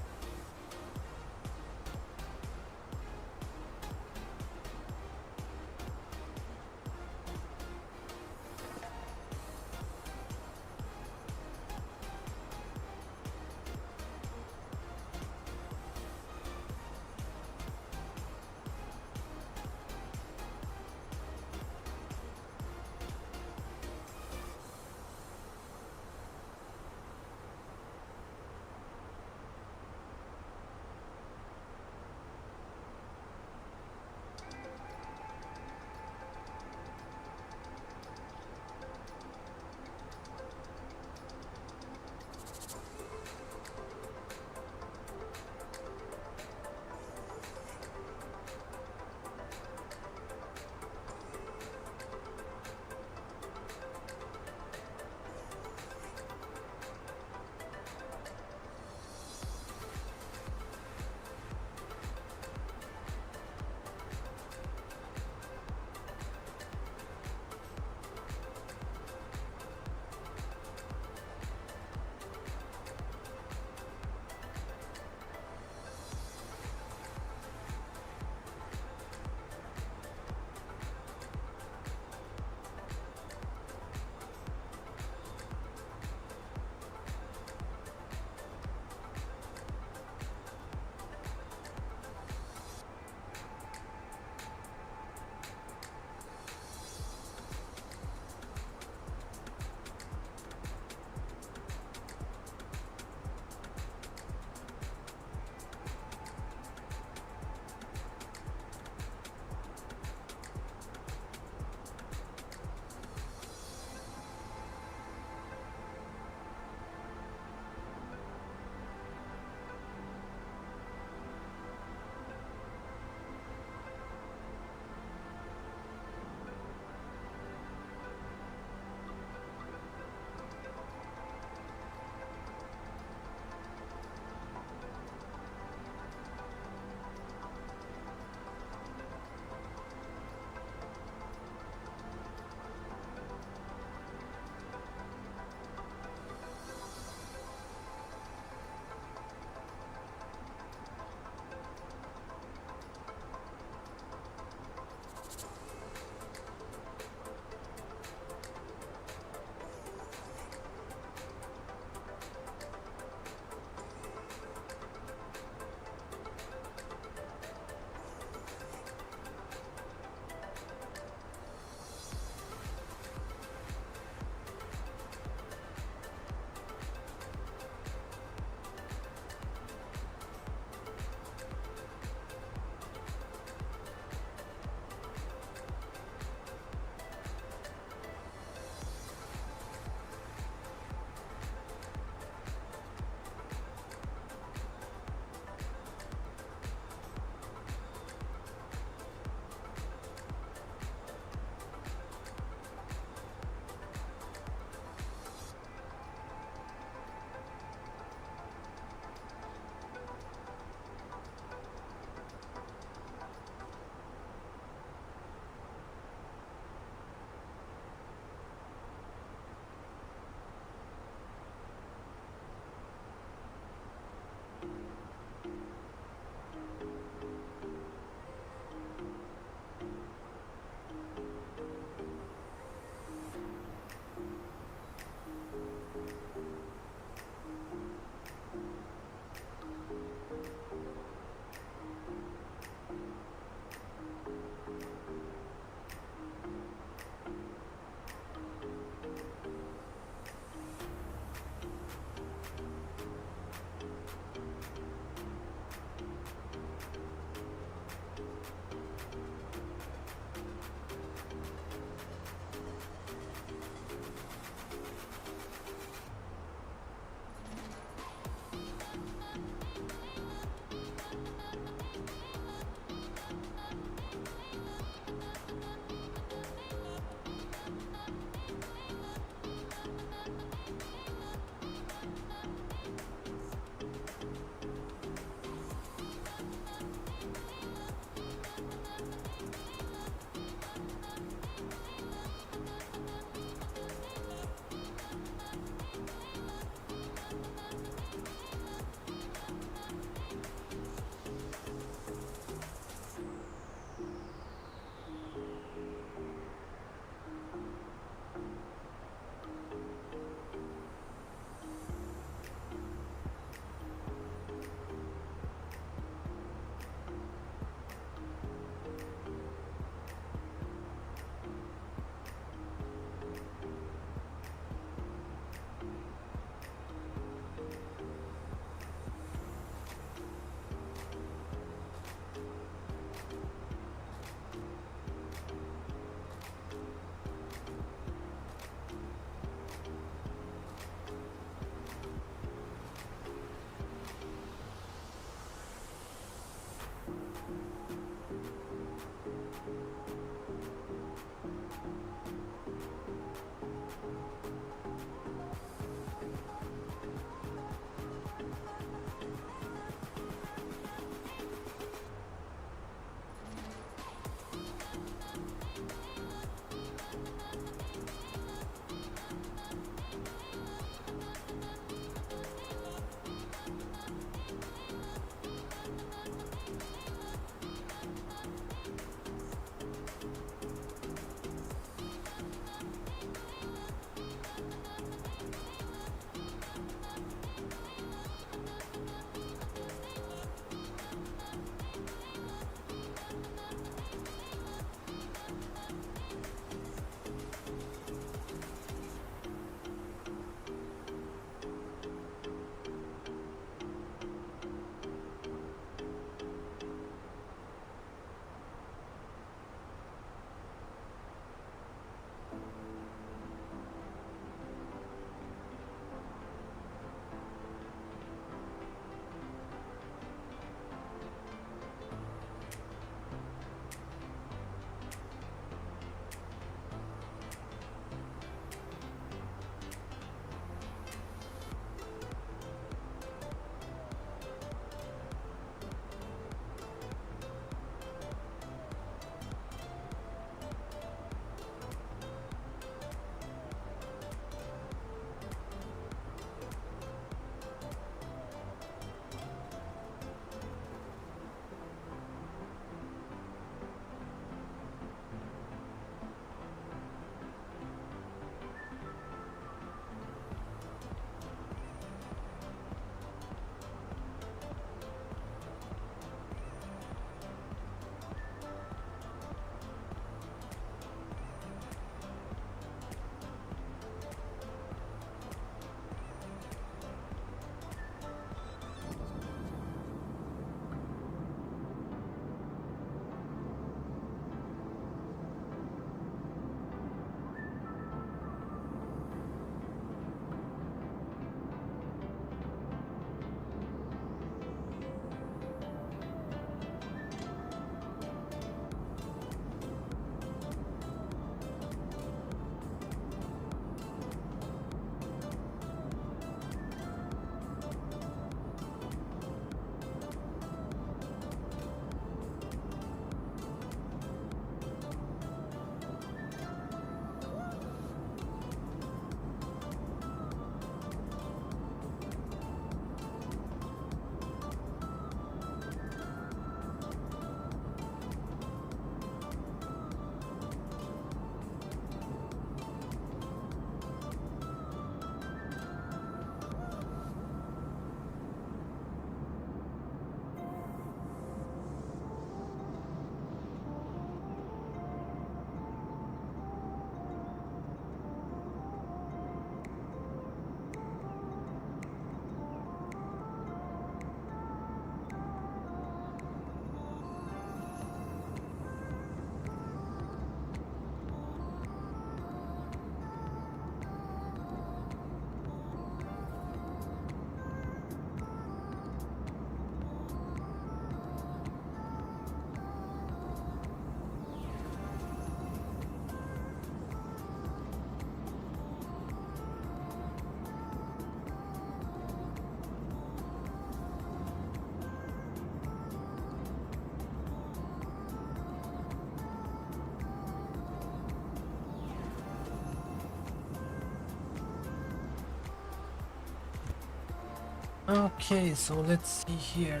Okay, so let's see here.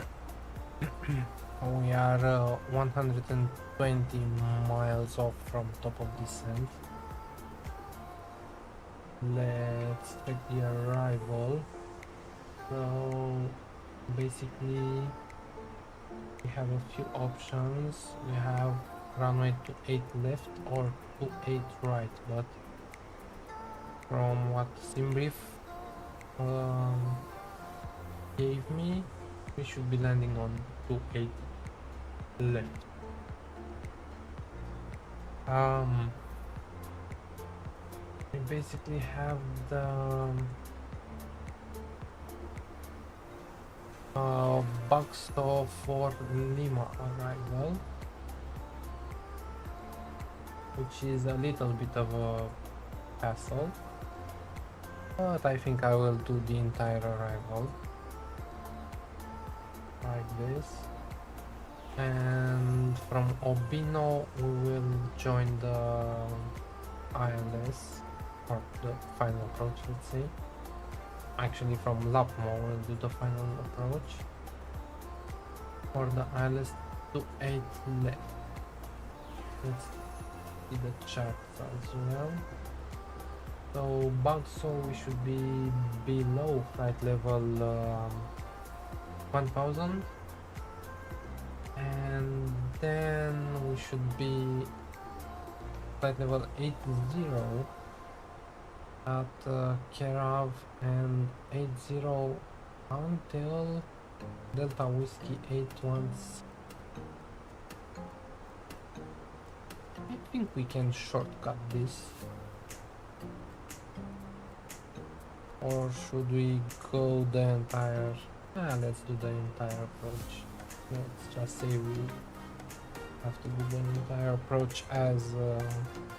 We are 120 miles off from top of descent. Let's check the arrival. So basically we have a few options. We have runway 28 left or 28 right, but from what SimBrief gave me, we should be landing on 28 left. We basically have the box stop for Lima arrival, which is a little bit of a hassle, but I think I will do the entire arrival like this. And from Obino we will join the ILS, or the final approach, let's say. Actually from Lapmo we'll do the final approach for the ILS to 8 left. Let's see the charts as well. So Bagso we should be below flight level 1000, and then we should be flight level 80 at Kerav, and 80 until Delta Whiskey 81. I think we can shortcut this, or should we go the entire? Let's do the entire approach. Let's just say we have to do the entire approach as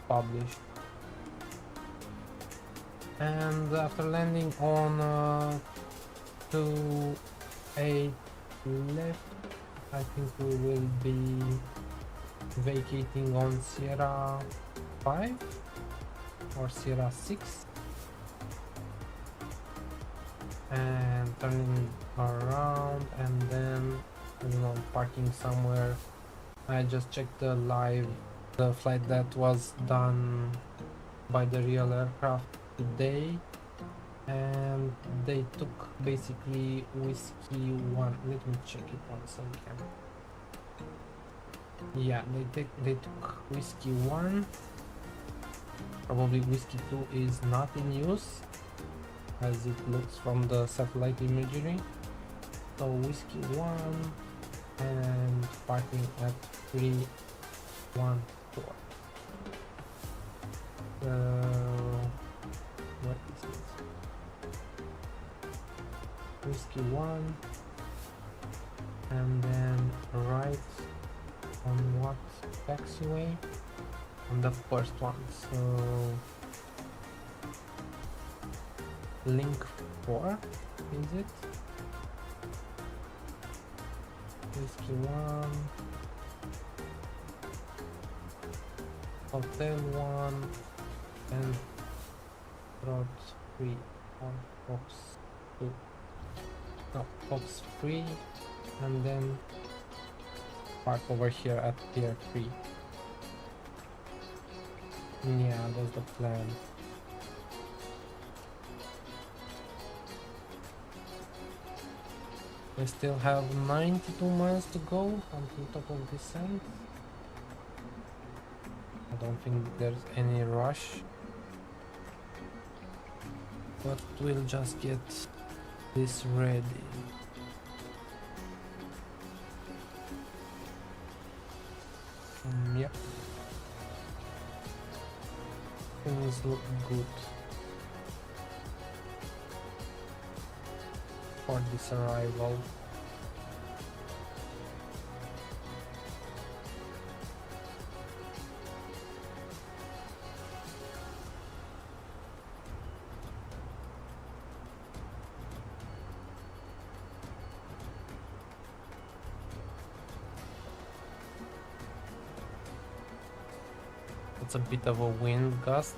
published. And after landing on 28 left, I think we will be vacating on Sierra 5 or Sierra 6 and turning around, and then, you know, parking somewhere. I just checked the flight that was done by the real aircraft today, and they took basically Whiskey 1. Let me check it once again. Yeah, they took Whiskey 1. Probably Whiskey 2 is not in use as it looks from the satellite imagery. So Whiskey 1 and parking at 314. What is it? Whiskey 1 and then right on what taxiway? On the first one. So Link 4, is it? Whiskey 1, Hotel 1, and Road 3 on Fox 2. No, Fox 3, and then park over here at Pier 3. Yeah, that's the plan. We still have 92 miles to go until top of descent. I don't think there's any rush, but we'll just get this ready. Yep. Things look good for this arrival. It's a bit of a wind gust.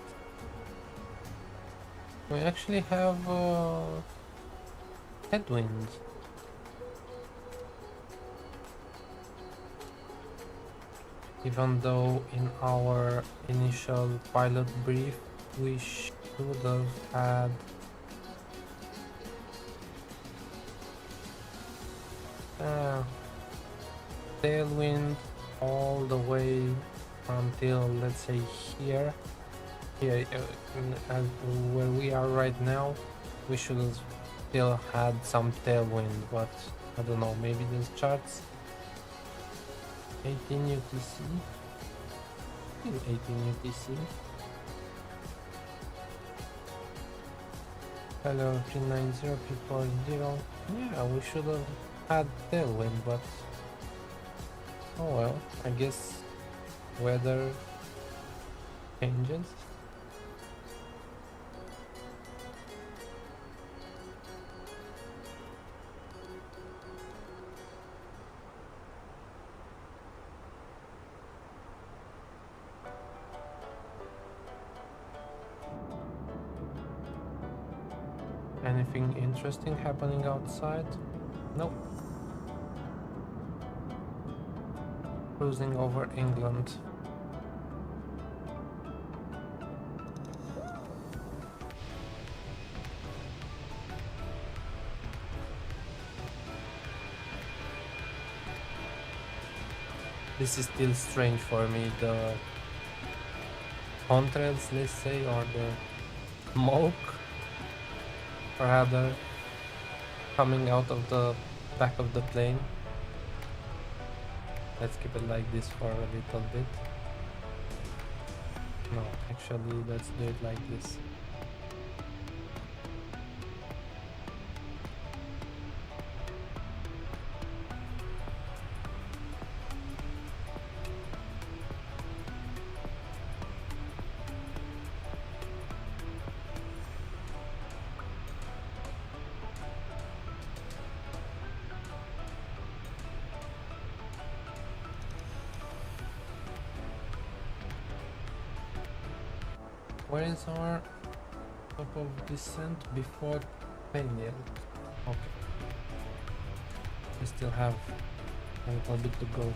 We actually have headwind. Even though in our initial pilot brief we should have had tailwind all the way until, let's say, here where we are right now. We should have still had some tailwind, but I don't know, maybe these charts. 18 UTC, 18 UTC. Hello 390 P40. Yeah, we should have had tailwind, but oh well, I guess weather changes. Anything interesting happening outside? Nope. Cruising over England. This is still strange for me, the contrails, let's say, or the smoke rather coming out of the back of the plane. Let's keep it like this for a little bit. No, actually let's do it like this. Where is our top of descent before Peniel? Okay. We still have a little bit to go.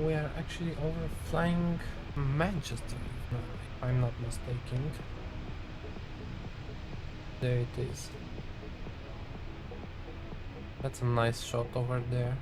We are actually overflying Manchester, if I'm not mistaken. There it is. That's a nice shot over there.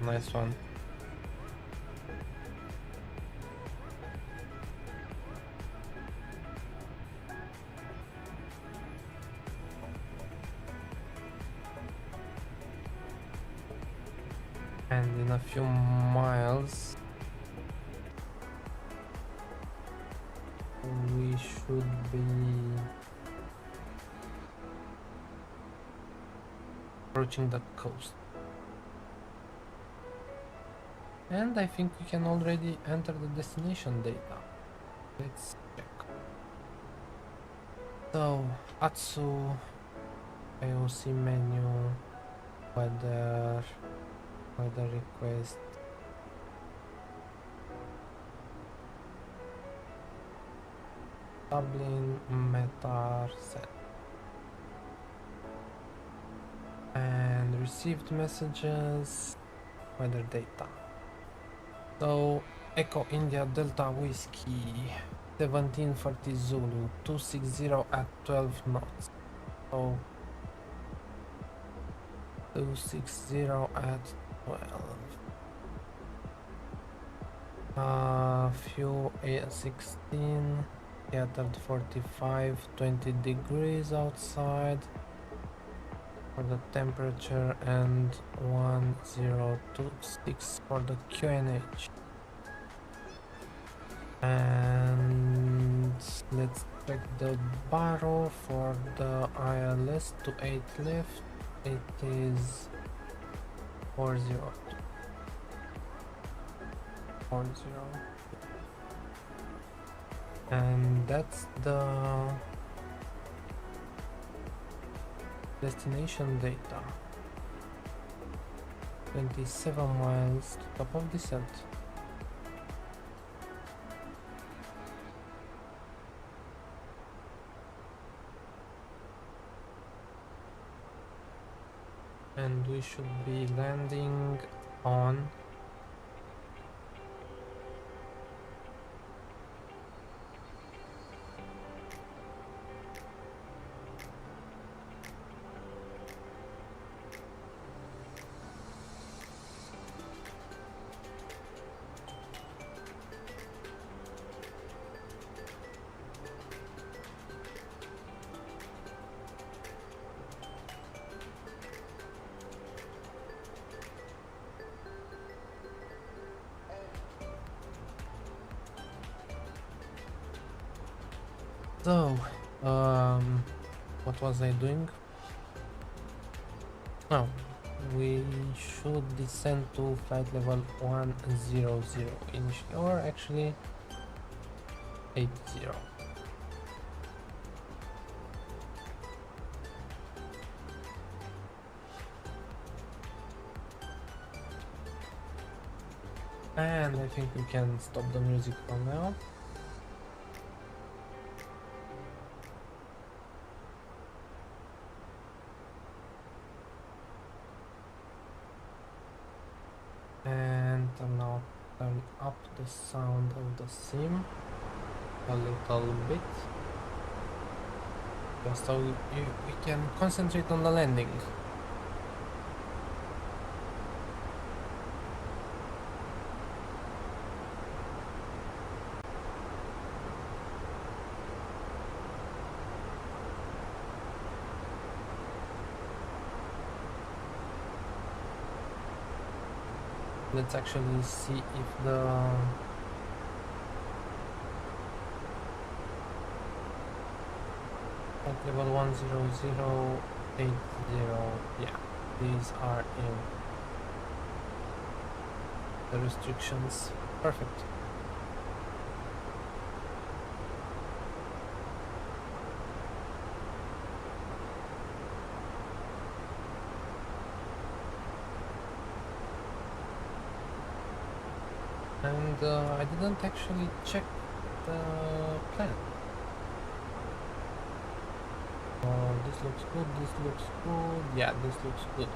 Nice one. And in a few miles we should be approaching the coast. And I think we can already enter the destination data. Let's check. So, ATSU, AOC menu, weather request. Dublin, METAR, set. And received messages, weather data. So, Echo India Delta Whiskey 1740 Zulu 260 at 12 knots. So 260 at 12. Fuel 16, scattered 45, 20 degrees outside for the temperature, and 1026 for the QNH. And let's check the barrel for the ILS to 8 left. It is 402. And that's the destination data. 27 miles to top of descent. And we should be landing on So, what was I doing? Oh, we should descend to flight level 100 initially, or actually 80. And I think we can stop the music for now. And now turn up the sound of the sim a little bit, just so we can concentrate on the landing. Let's actually see if the at level 10080, yeah, these are in the restrictions. Perfect. And I didn't actually check the plan. This looks good, this looks good. Yeah, this looks good.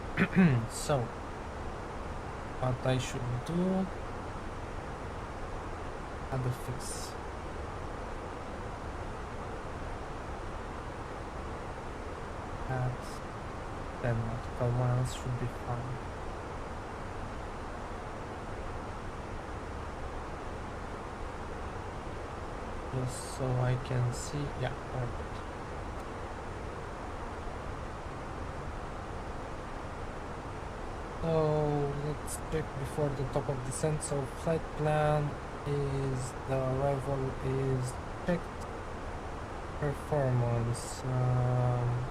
So, what I should do, add a fix. At 10 nautical miles should be fine. Just so I can see, yeah, perfect. So let's check before the top of descent. So flight plan is, the arrival is checked. Performance,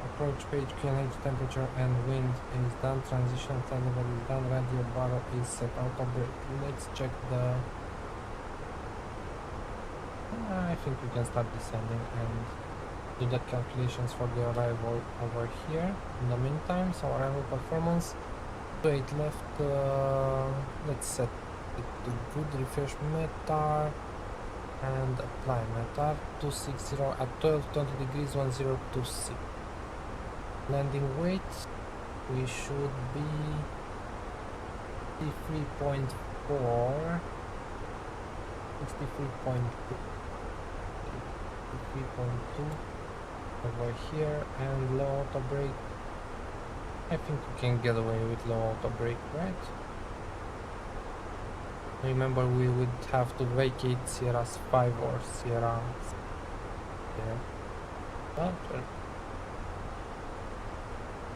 approach page, QNH, temperature and wind is done. Transition flight level is done. Radio barrel is set. Auto brake. Let's check the. I think we can start descending and do the calculations for the arrival over here. In the meantime, so arrival performance. 8 left. Let's set it to good. Refresh METAR and apply METAR 260 at 12:20 degrees 1026. Landing weight, we should be 63.4, 63.2, 63.2 over here, and low auto brake. I think we can get away with low auto brake, right? Remember, we would have to vacate Sierra 5 or Sierra. Yeah. But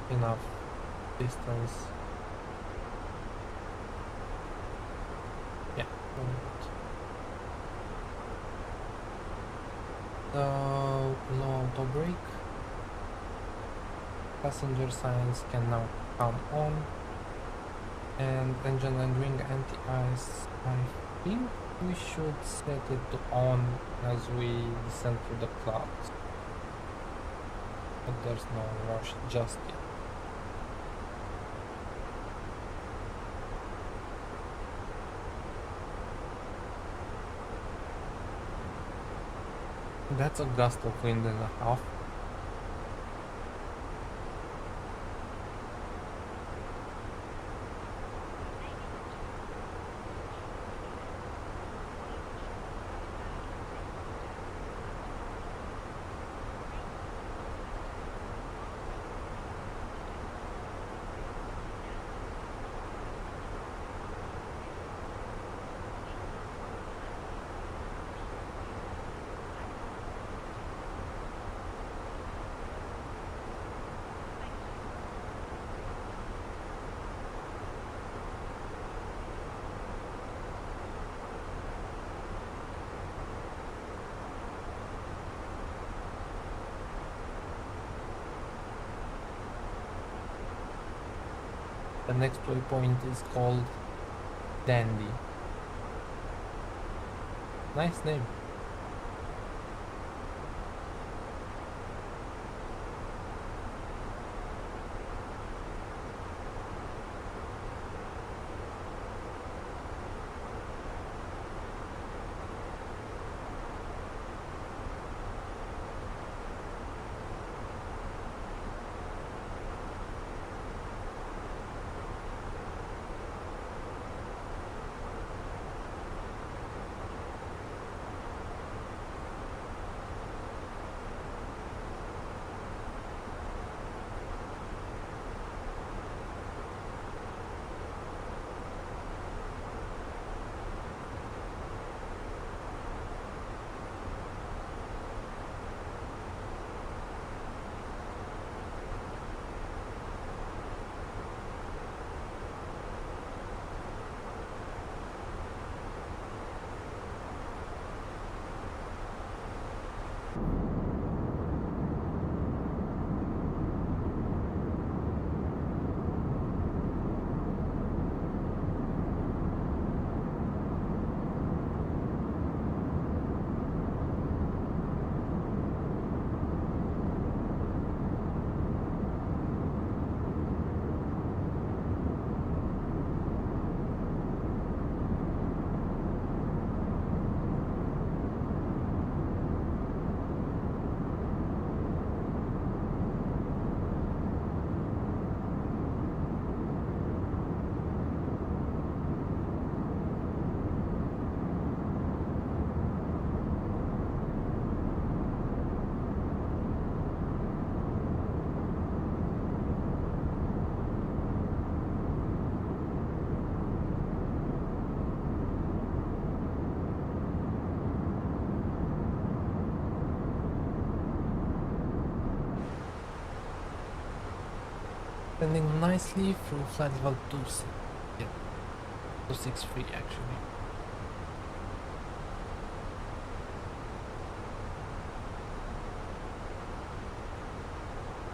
enough distance. Yeah. So low auto brake. Passenger signs can now come on. And engine and wing anti-ice, I think we should set it to on as we descend through the clouds, but there's no rush just yet. That's a gust of wind and a half. The next waypoint is called Dandy. Nice name. Landing nicely through flight level 263 actually.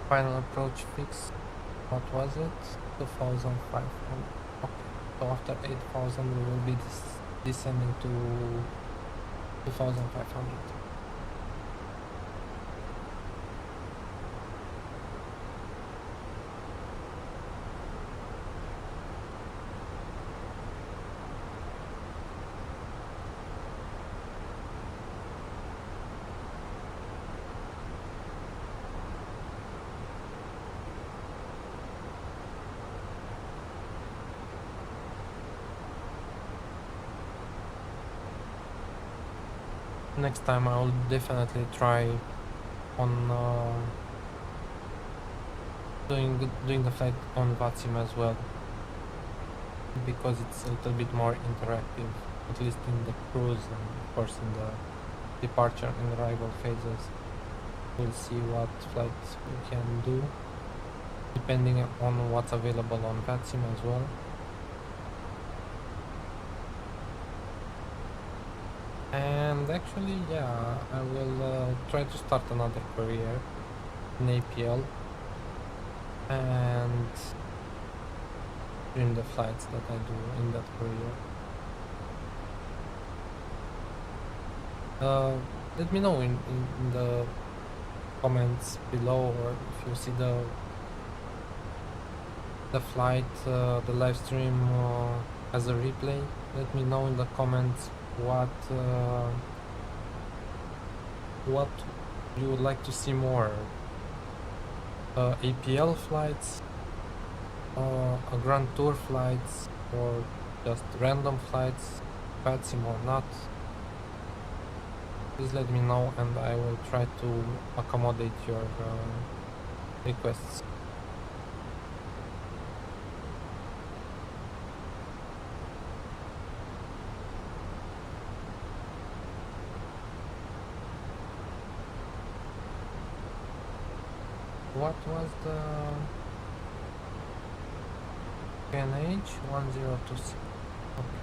Final approach fix, what was it? 2500. Okay, so after 8000 we will be descending to 2500. Next time I will definitely try on doing the flight on VATSIM as well, because it's a little bit more interactive, at least in the cruise and of course in the departure and arrival phases. We'll see what flights we can do depending on what's available on VATSIM as well. And actually, yeah, I will try to start another career in APL and during the flights that I do in that career. Let me know in the comments below, or if you see the flight, the live stream as a replay. Let me know in the comments what you would like to see more. APL flights, a Grand Tour flights, or just random flights, VATSIM or not. Please let me know and I will try to accommodate your requests. What was the PNH 1026? Okay.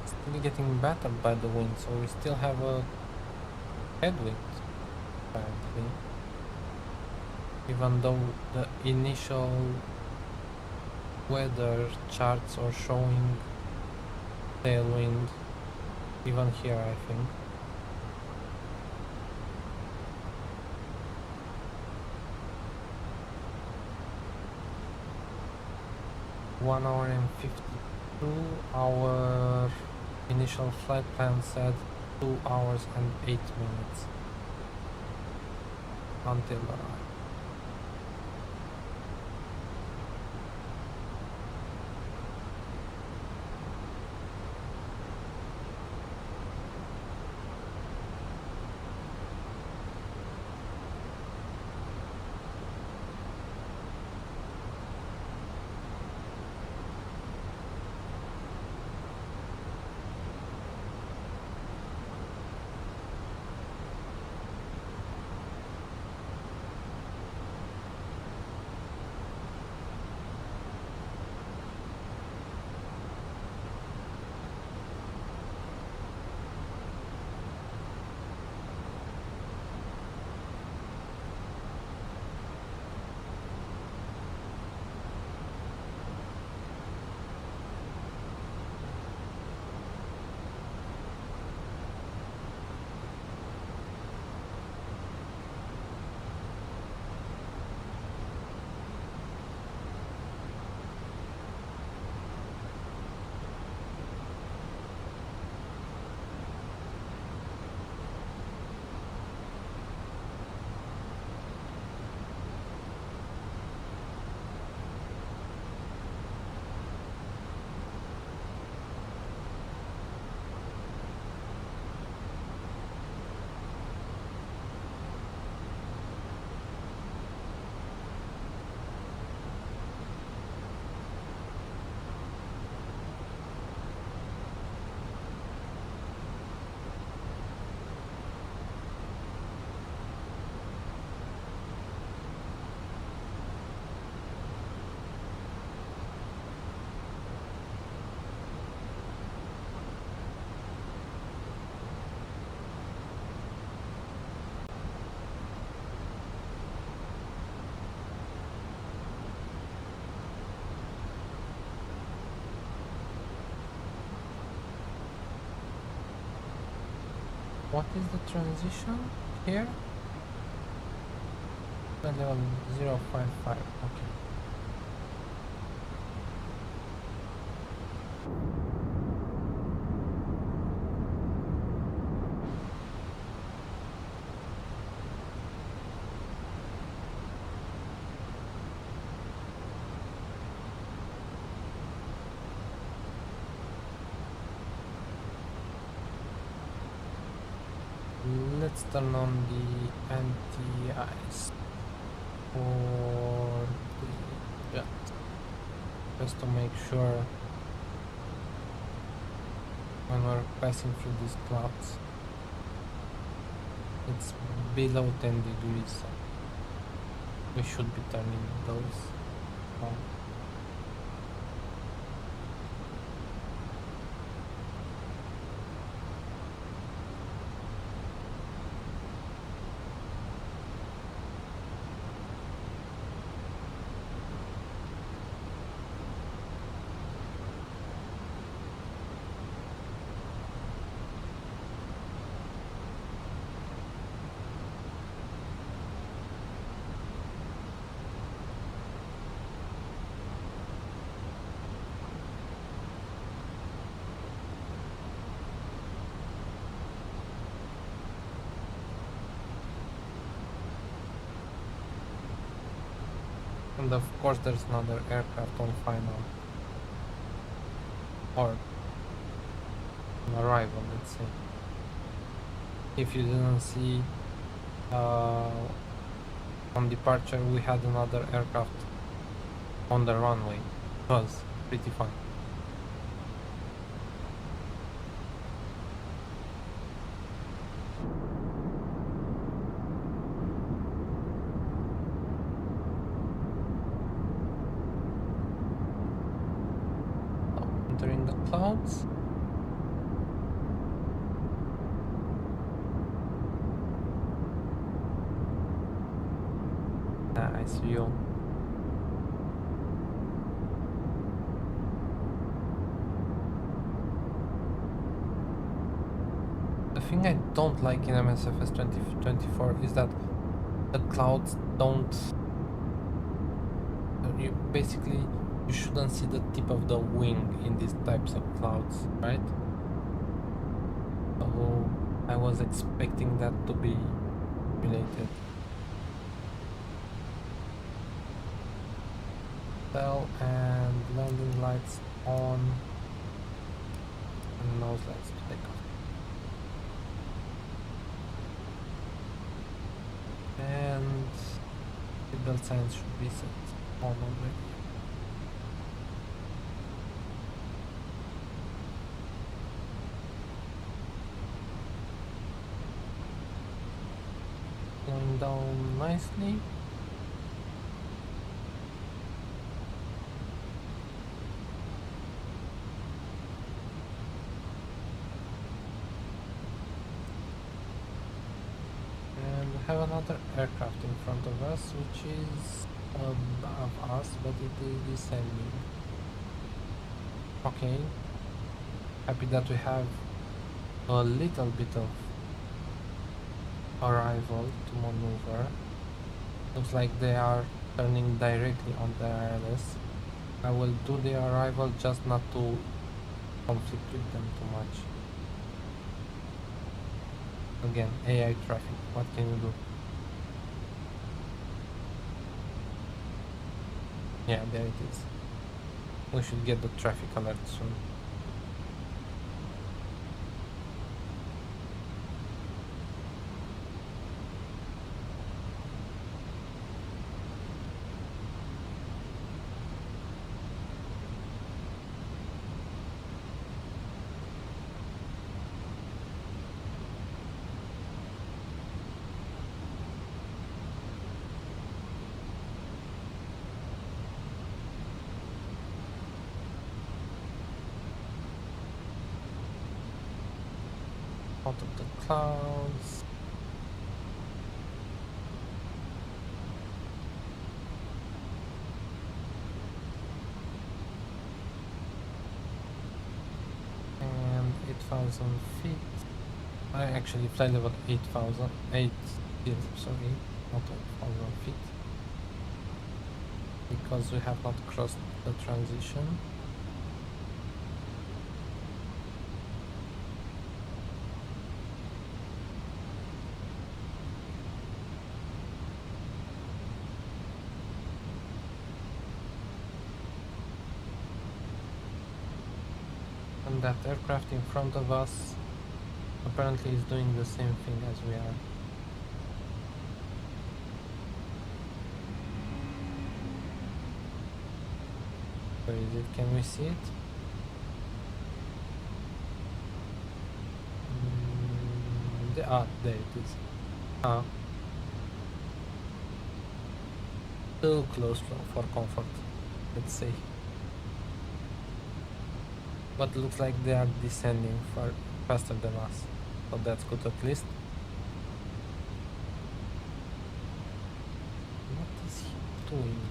Still getting battered by the wind, so we still have a headwind apparently, even though the initial weather charts are showing tailwind even here, I think. One hour and 52. Our initial flight plan said 2 hours and 8 minutes until arrival. what is the transition here? Level 055, okay. Let's turn on the anti-ice for the jet, just to make sure when we're passing through these clouds it's below 10 degrees, so we should be turning those on. And of course there's another aircraft on final, or on arrival, let's say. If you didn't see, on departure we had another aircraft on the runway. It was pretty fun. Entering the clouds. Nice view. The thing I don't like in MSFS 2024 is that the clouds don't. You shouldn't see the tip of the wing in these types of clouds, right? So I was expecting that to be related. Bell and landing lights on, and nose lights to take off. And seatbelt signs should be set on already. Going down nicely. And we have another aircraft in front of us, which is above us, but it is descending. Okay. Happy that we have a little bit of arrival to maneuver. Looks like they are turning directly on the ILS. I will do the arrival just not to conflict with them too much. Again, AI traffic, what can you do? Yeah, there it is. We should get the traffic alert soon. Out of the clouds. And 8,000 feet I actually fly level 8,000, 8, sorry, not 8,000 feet, because we have not crossed the transition. And that aircraft in front of us apparently is doing the same thing as we are. Where is it? Can we see it? There it is. Too close for comfort, let's say. But looks like they are descending faster than us, so that's good at least. What is he doing?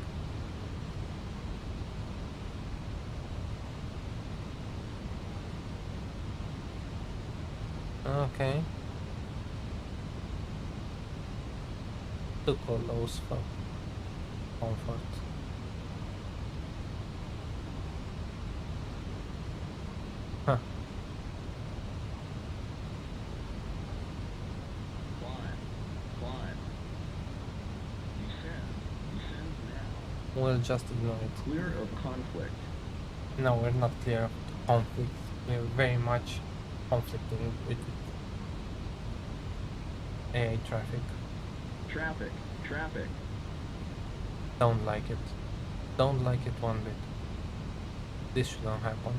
Okay. Too close for comfort. Huh. Climb. Descend now. We'll just ignore it. Clear of conflict. No, we're not clear of conflict. We're very much conflicting with AA traffic. Traffic. Don't like it. Don't like it one bit. This shouldn't happen.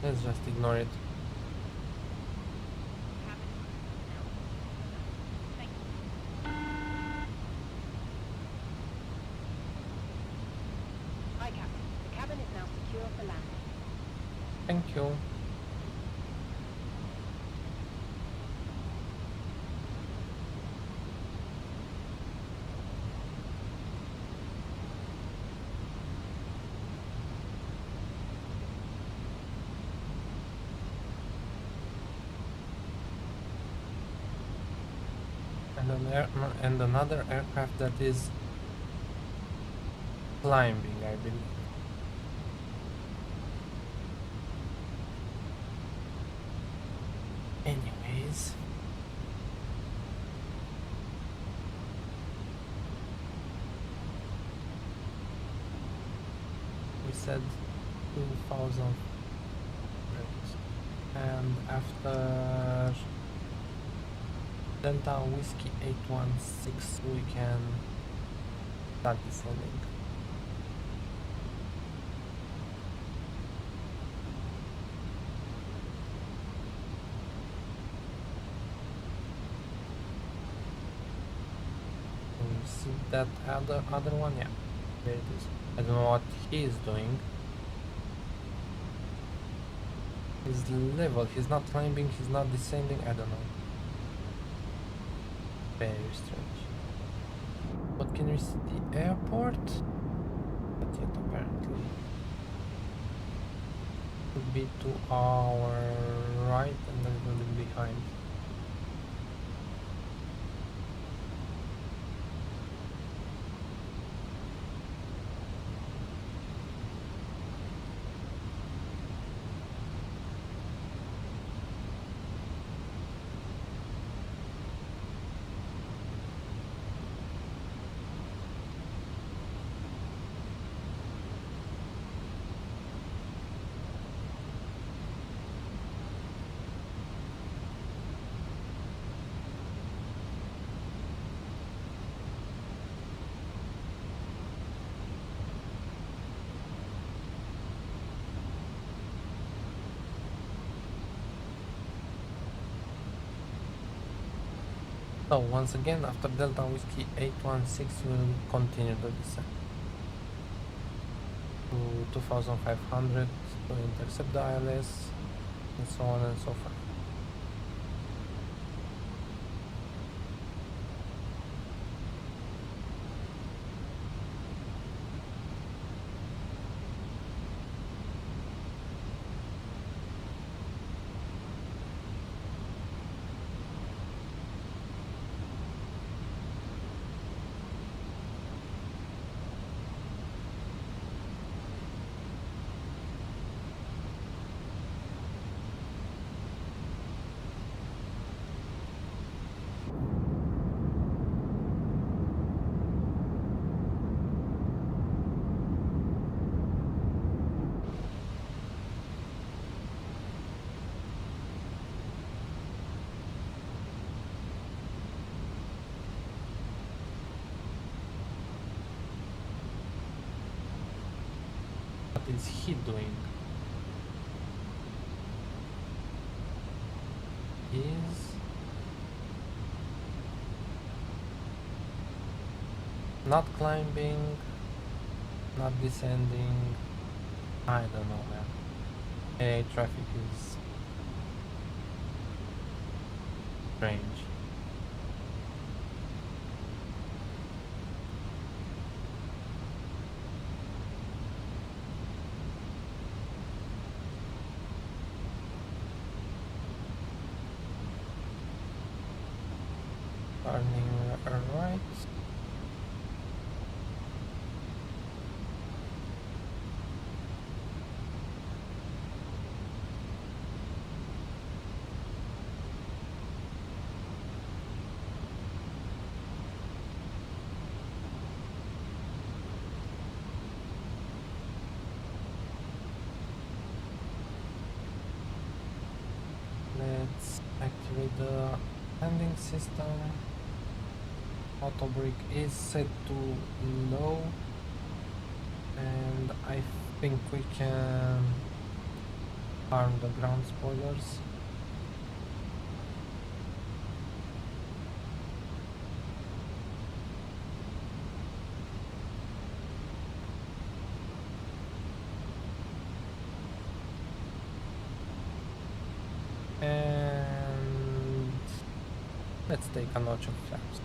Let's just ignore it. Thank you. Hi, Captain. The cabin is now secure for landing. Thank you. And another aircraft that is climbing, I believe. Anyways, we said 2,000, and after Delta Whiskey 816 we can start descending. Can you see that other one? Yeah, there it is. I don't know what he is doing. He's level, he's not climbing, he's not descending, I don't know. Very strange. But can we see the airport? Not yet, apparently. Could be to our right and a little bit behind. So once again, after Delta Whiskey 816, we'll continue the descent to 2500 to intercept the ILS, and so on and so forth. is he doing? Is not climbing, not descending. I don't know, man. Hey, traffic is strange. Turning right. Let's activate the landing system. Auto brake is set to low, and I think we can arm the ground spoilers. And let's take a notch of flaps.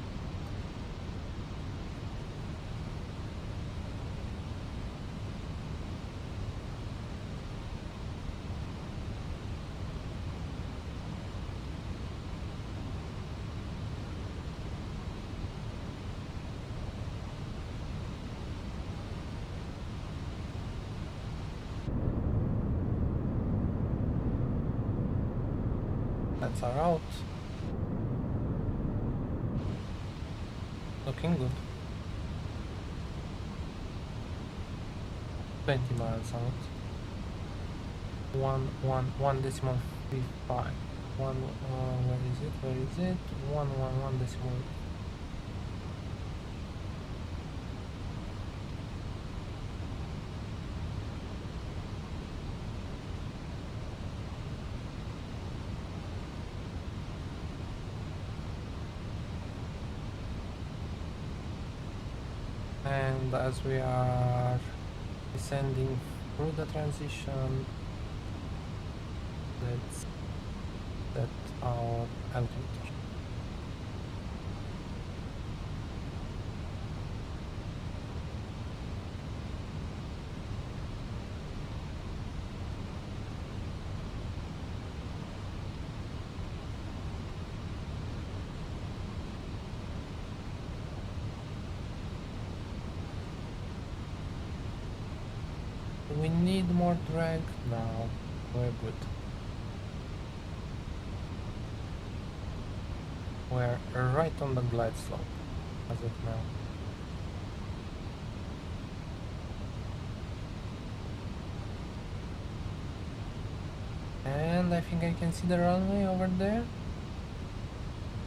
That's our route. Looking good. 20 miles out. 1.55. Where is it? Where is it? 111 decimal. And as we are descending through the transition, let's set our altimeter. We need more drag now. We're good. We're right on the glide slope as of now. And I think I can see the runway over there.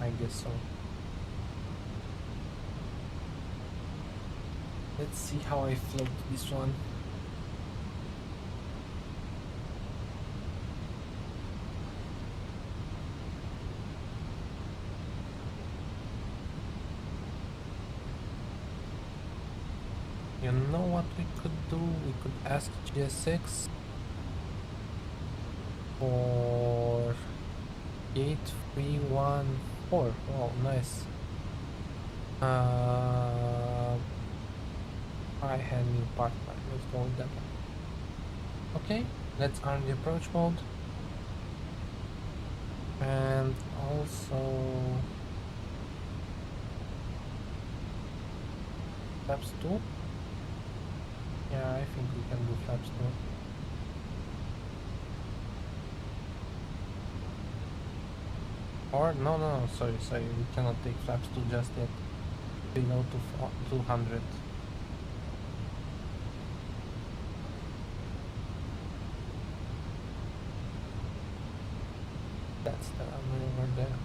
I guess so. Let's see how I float this one. You know what we could do? We could ask GSX for 8314. Wow, nice. I had new partner. Let's go with that one. Okay, let's arm the approach mode. And also flaps 2. Yeah, I think we can do flaps 2. Or no, sorry, we cannot take flaps 2 just yet. Below 200. That's the runway over there.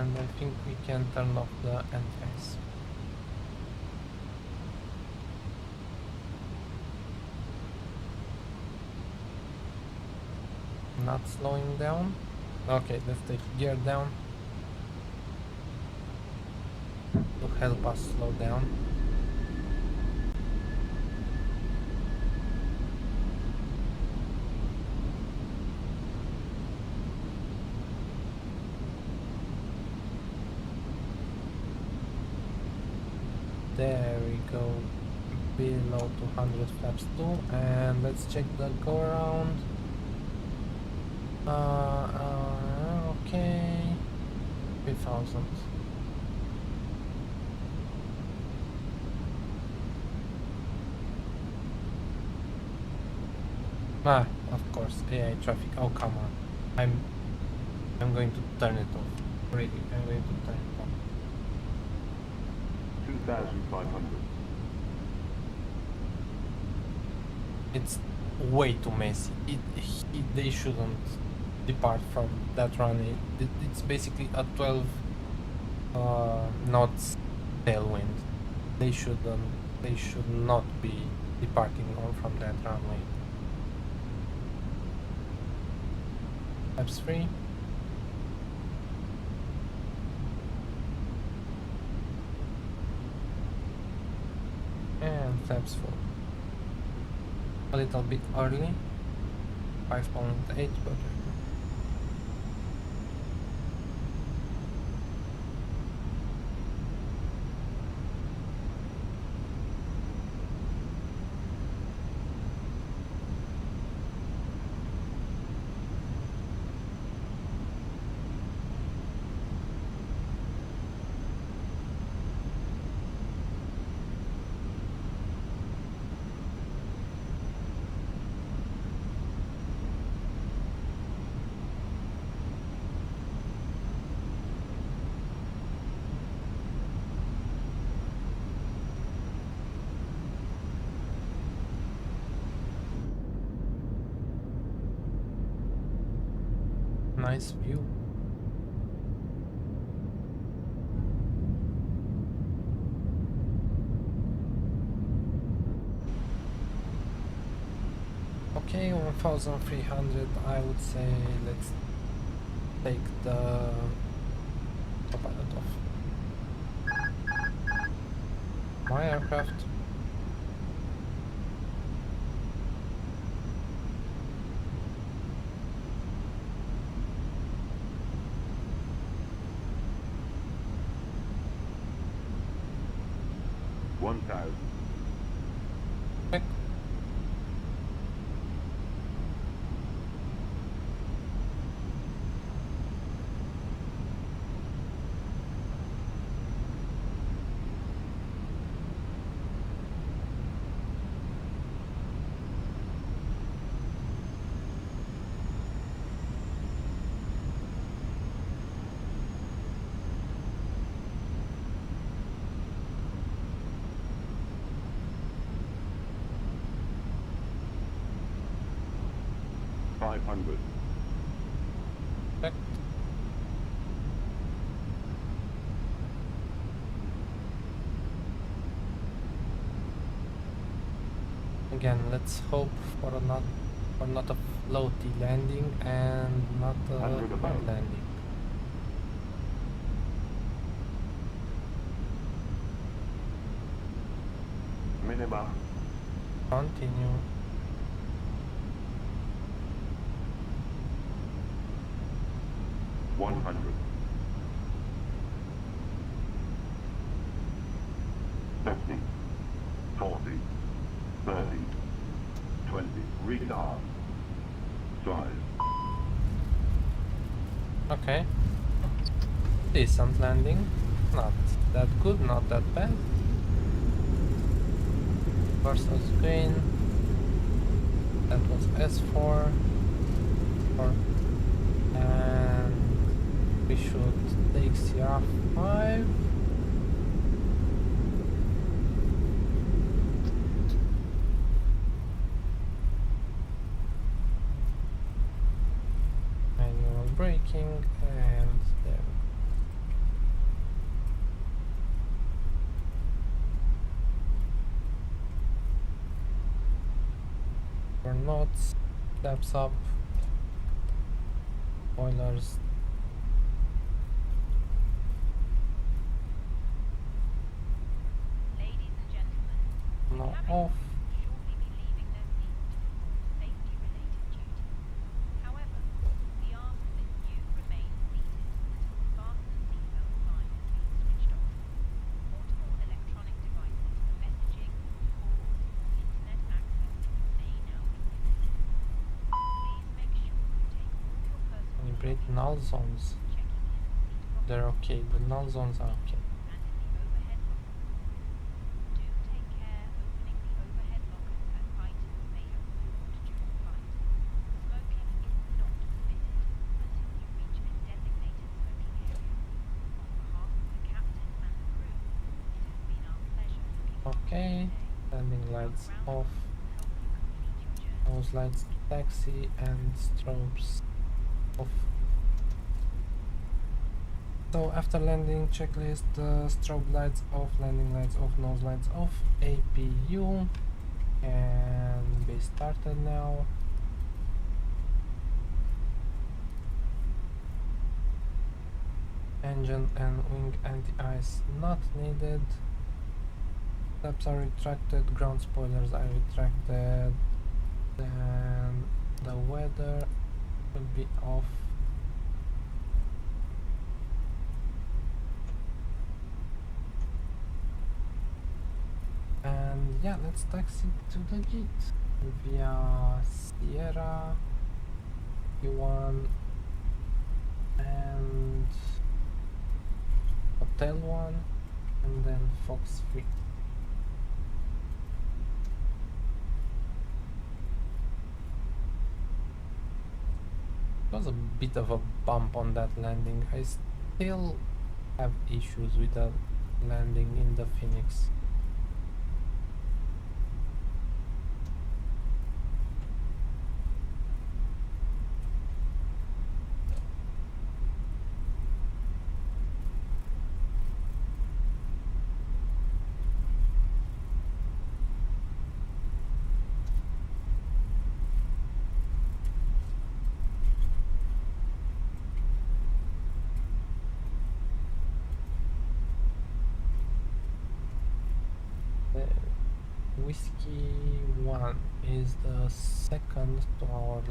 and I think we can turn off the entrance. Not slowing down. Okay, let's take gear down to help us slow down. There we go, below 200 flaps too, and let's check the go around. Okay, 3000. Ah, of course, AI traffic. Oh, come on. I'm going to turn it off. Really, I'm going to turn it off. 2,500. It's way too messy. They shouldn't depart from that runway. It's basically a 12 knots tailwind. They should not be departing from that runway. Flaps free. And flaps full. A little bit early, 5.8, but nice view. Okay, 1300. I would say let's take the autopilot off. My aircraft. Check. Check. Again, let's hope for not a floaty landing and not a hard landing. Minimum. Continue. $100. 50, 40, 30, 20. Retard. Size. Okay. Decent landing. Not that good, not that bad. Versus green. That was S4. And we should take CR5. Manual braking, and there. knots, flaps up, spoilers. Ladies and gentlemen, Now cabin off. crew will shortly be leaving their seats to perform safety-related duties. However, we ask that you remain seated until the fasten seatbelt sign has been switched off. Portable electronic devices for messaging, calls, or internet access may now be muted. Please make sure you take all your personal Calibrate null zones. checking in seat pockets They're okay. The null zones are okay. and in the overhead lockers. Do take care opening the overhead lockers as items may have fallen during flight. Smoking is not permitted until you reach a designated smoking area. On behalf of the captain and the crew, it has been our pleasure looking after Okay. you today. Landing Our lights ground off. crew will help you complete your journey. Nose lights, taxi, and strobes off. So after landing checklist, strobe lights off, landing lights off, nose lights off, APU can be started now. Engine and wing anti-ice not needed. Flaps are retracted, ground spoilers are retracted. Then the weather will be off. And yeah, let's taxi to the gate via Sierra Q1 and Hotel 1 and then Fox 3. It was a bit of a bump on that landing. I still have issues with the landing in the Fenix. Whiskey 1 is the second to our left.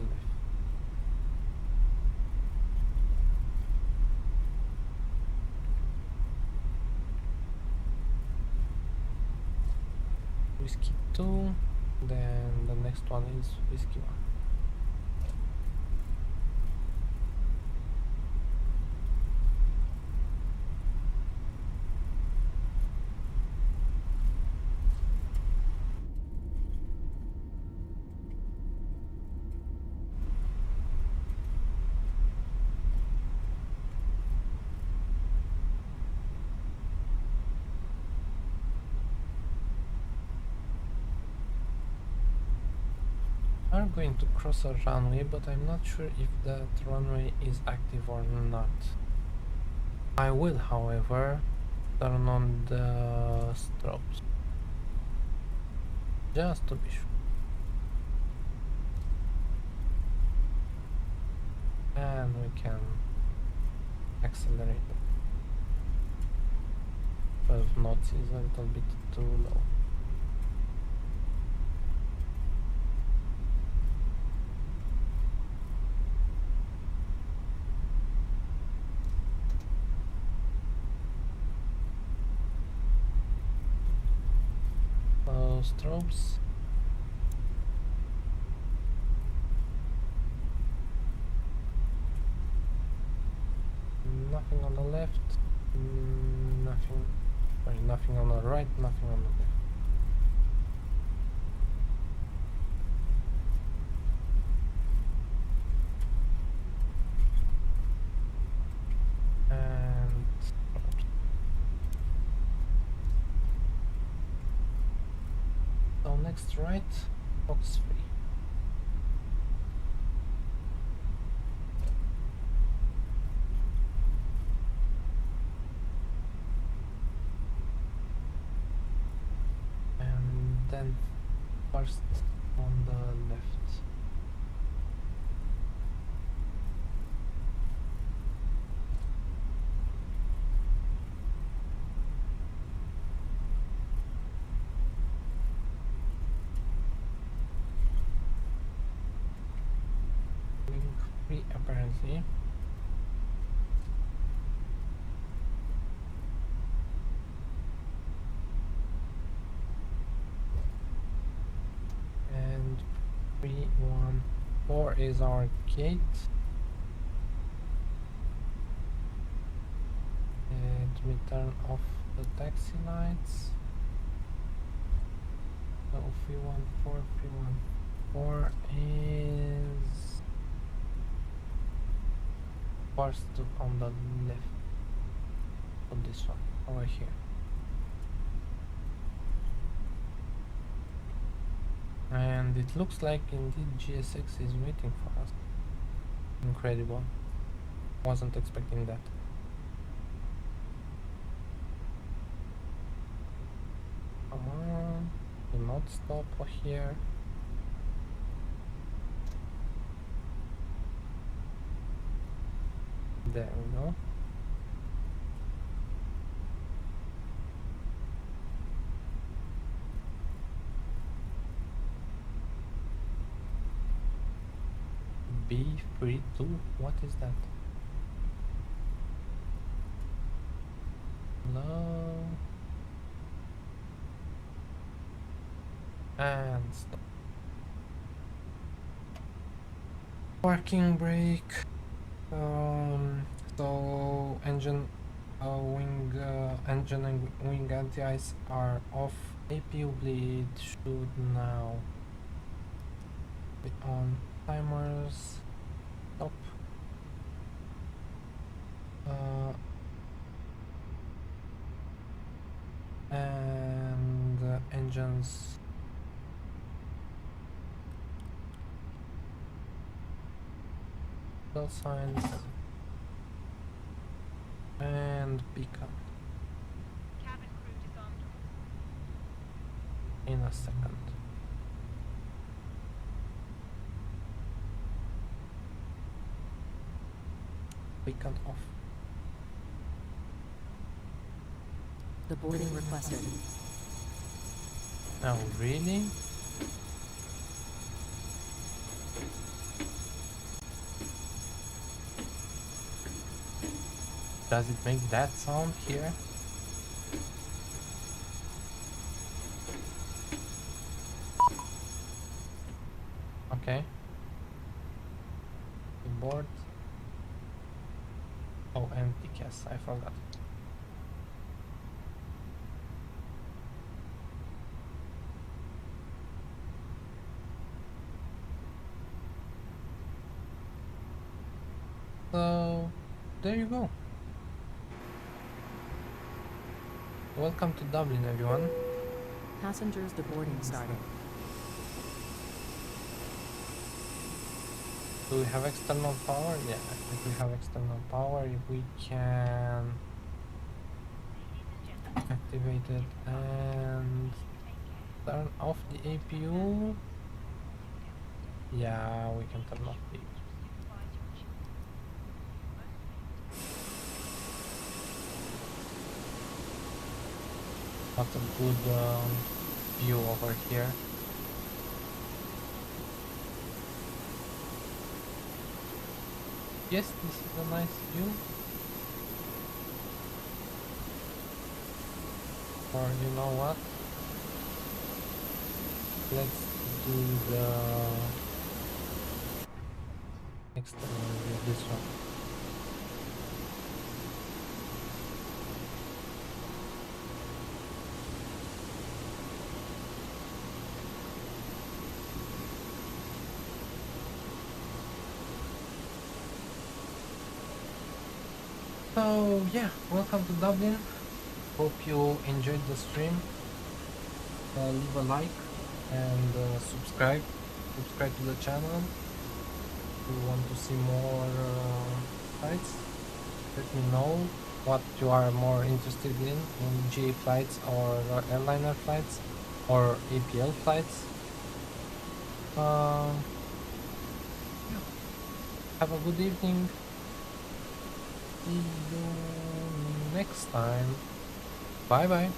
Whiskey 2, then the next one is Whiskey 1. Are going to cross a runway, but I'm not sure if that runway is active or not. I will, however, turn on the strobes just to be sure. And we can accelerate. 12 knots is a little bit too low. Strobes. Nothing on the left, nothing on the right, nothing on the left. And strobes. So next right, box 3. And then first on the left. Wing free apparently. And 314 is our gate. And we turn off the taxi lights. So 314 is first on the left of this one over here. And it looks like indeed GSX is waiting for us. Incredible. Wasn't expecting that. Come on. Do not stop here. There we go. B32? What is that? Hello? And stop. Parking brake. So engine engine and wing anti-ice are off. APU bleed should now be on. Timers stop. And engines bell signs and beacon Cabin crew disarmed. in a second. Beacon off. The boarding requested. Oh, really? Does it make that sound here? Okay. Board. Oh, empty case, I forgot. So, there you go. Welcome to Dublin, everyone. Passengers deboarding started. Do we have external power? Yeah, I think we have external power. If we can activate it and turn off the APU. Yeah, we can turn off the APU. What a good view over here. Yes, this is a nice view. Or you know what? Let's do the external view, this one. So yeah, welcome to Dublin. Hope you enjoyed the stream. Leave a like and subscribe to the channel. If you want to see more flights, let me know what you are more interested in GA flights or airliner flights or APL flights. Yeah. Have a good evening. See you next time. Bye bye.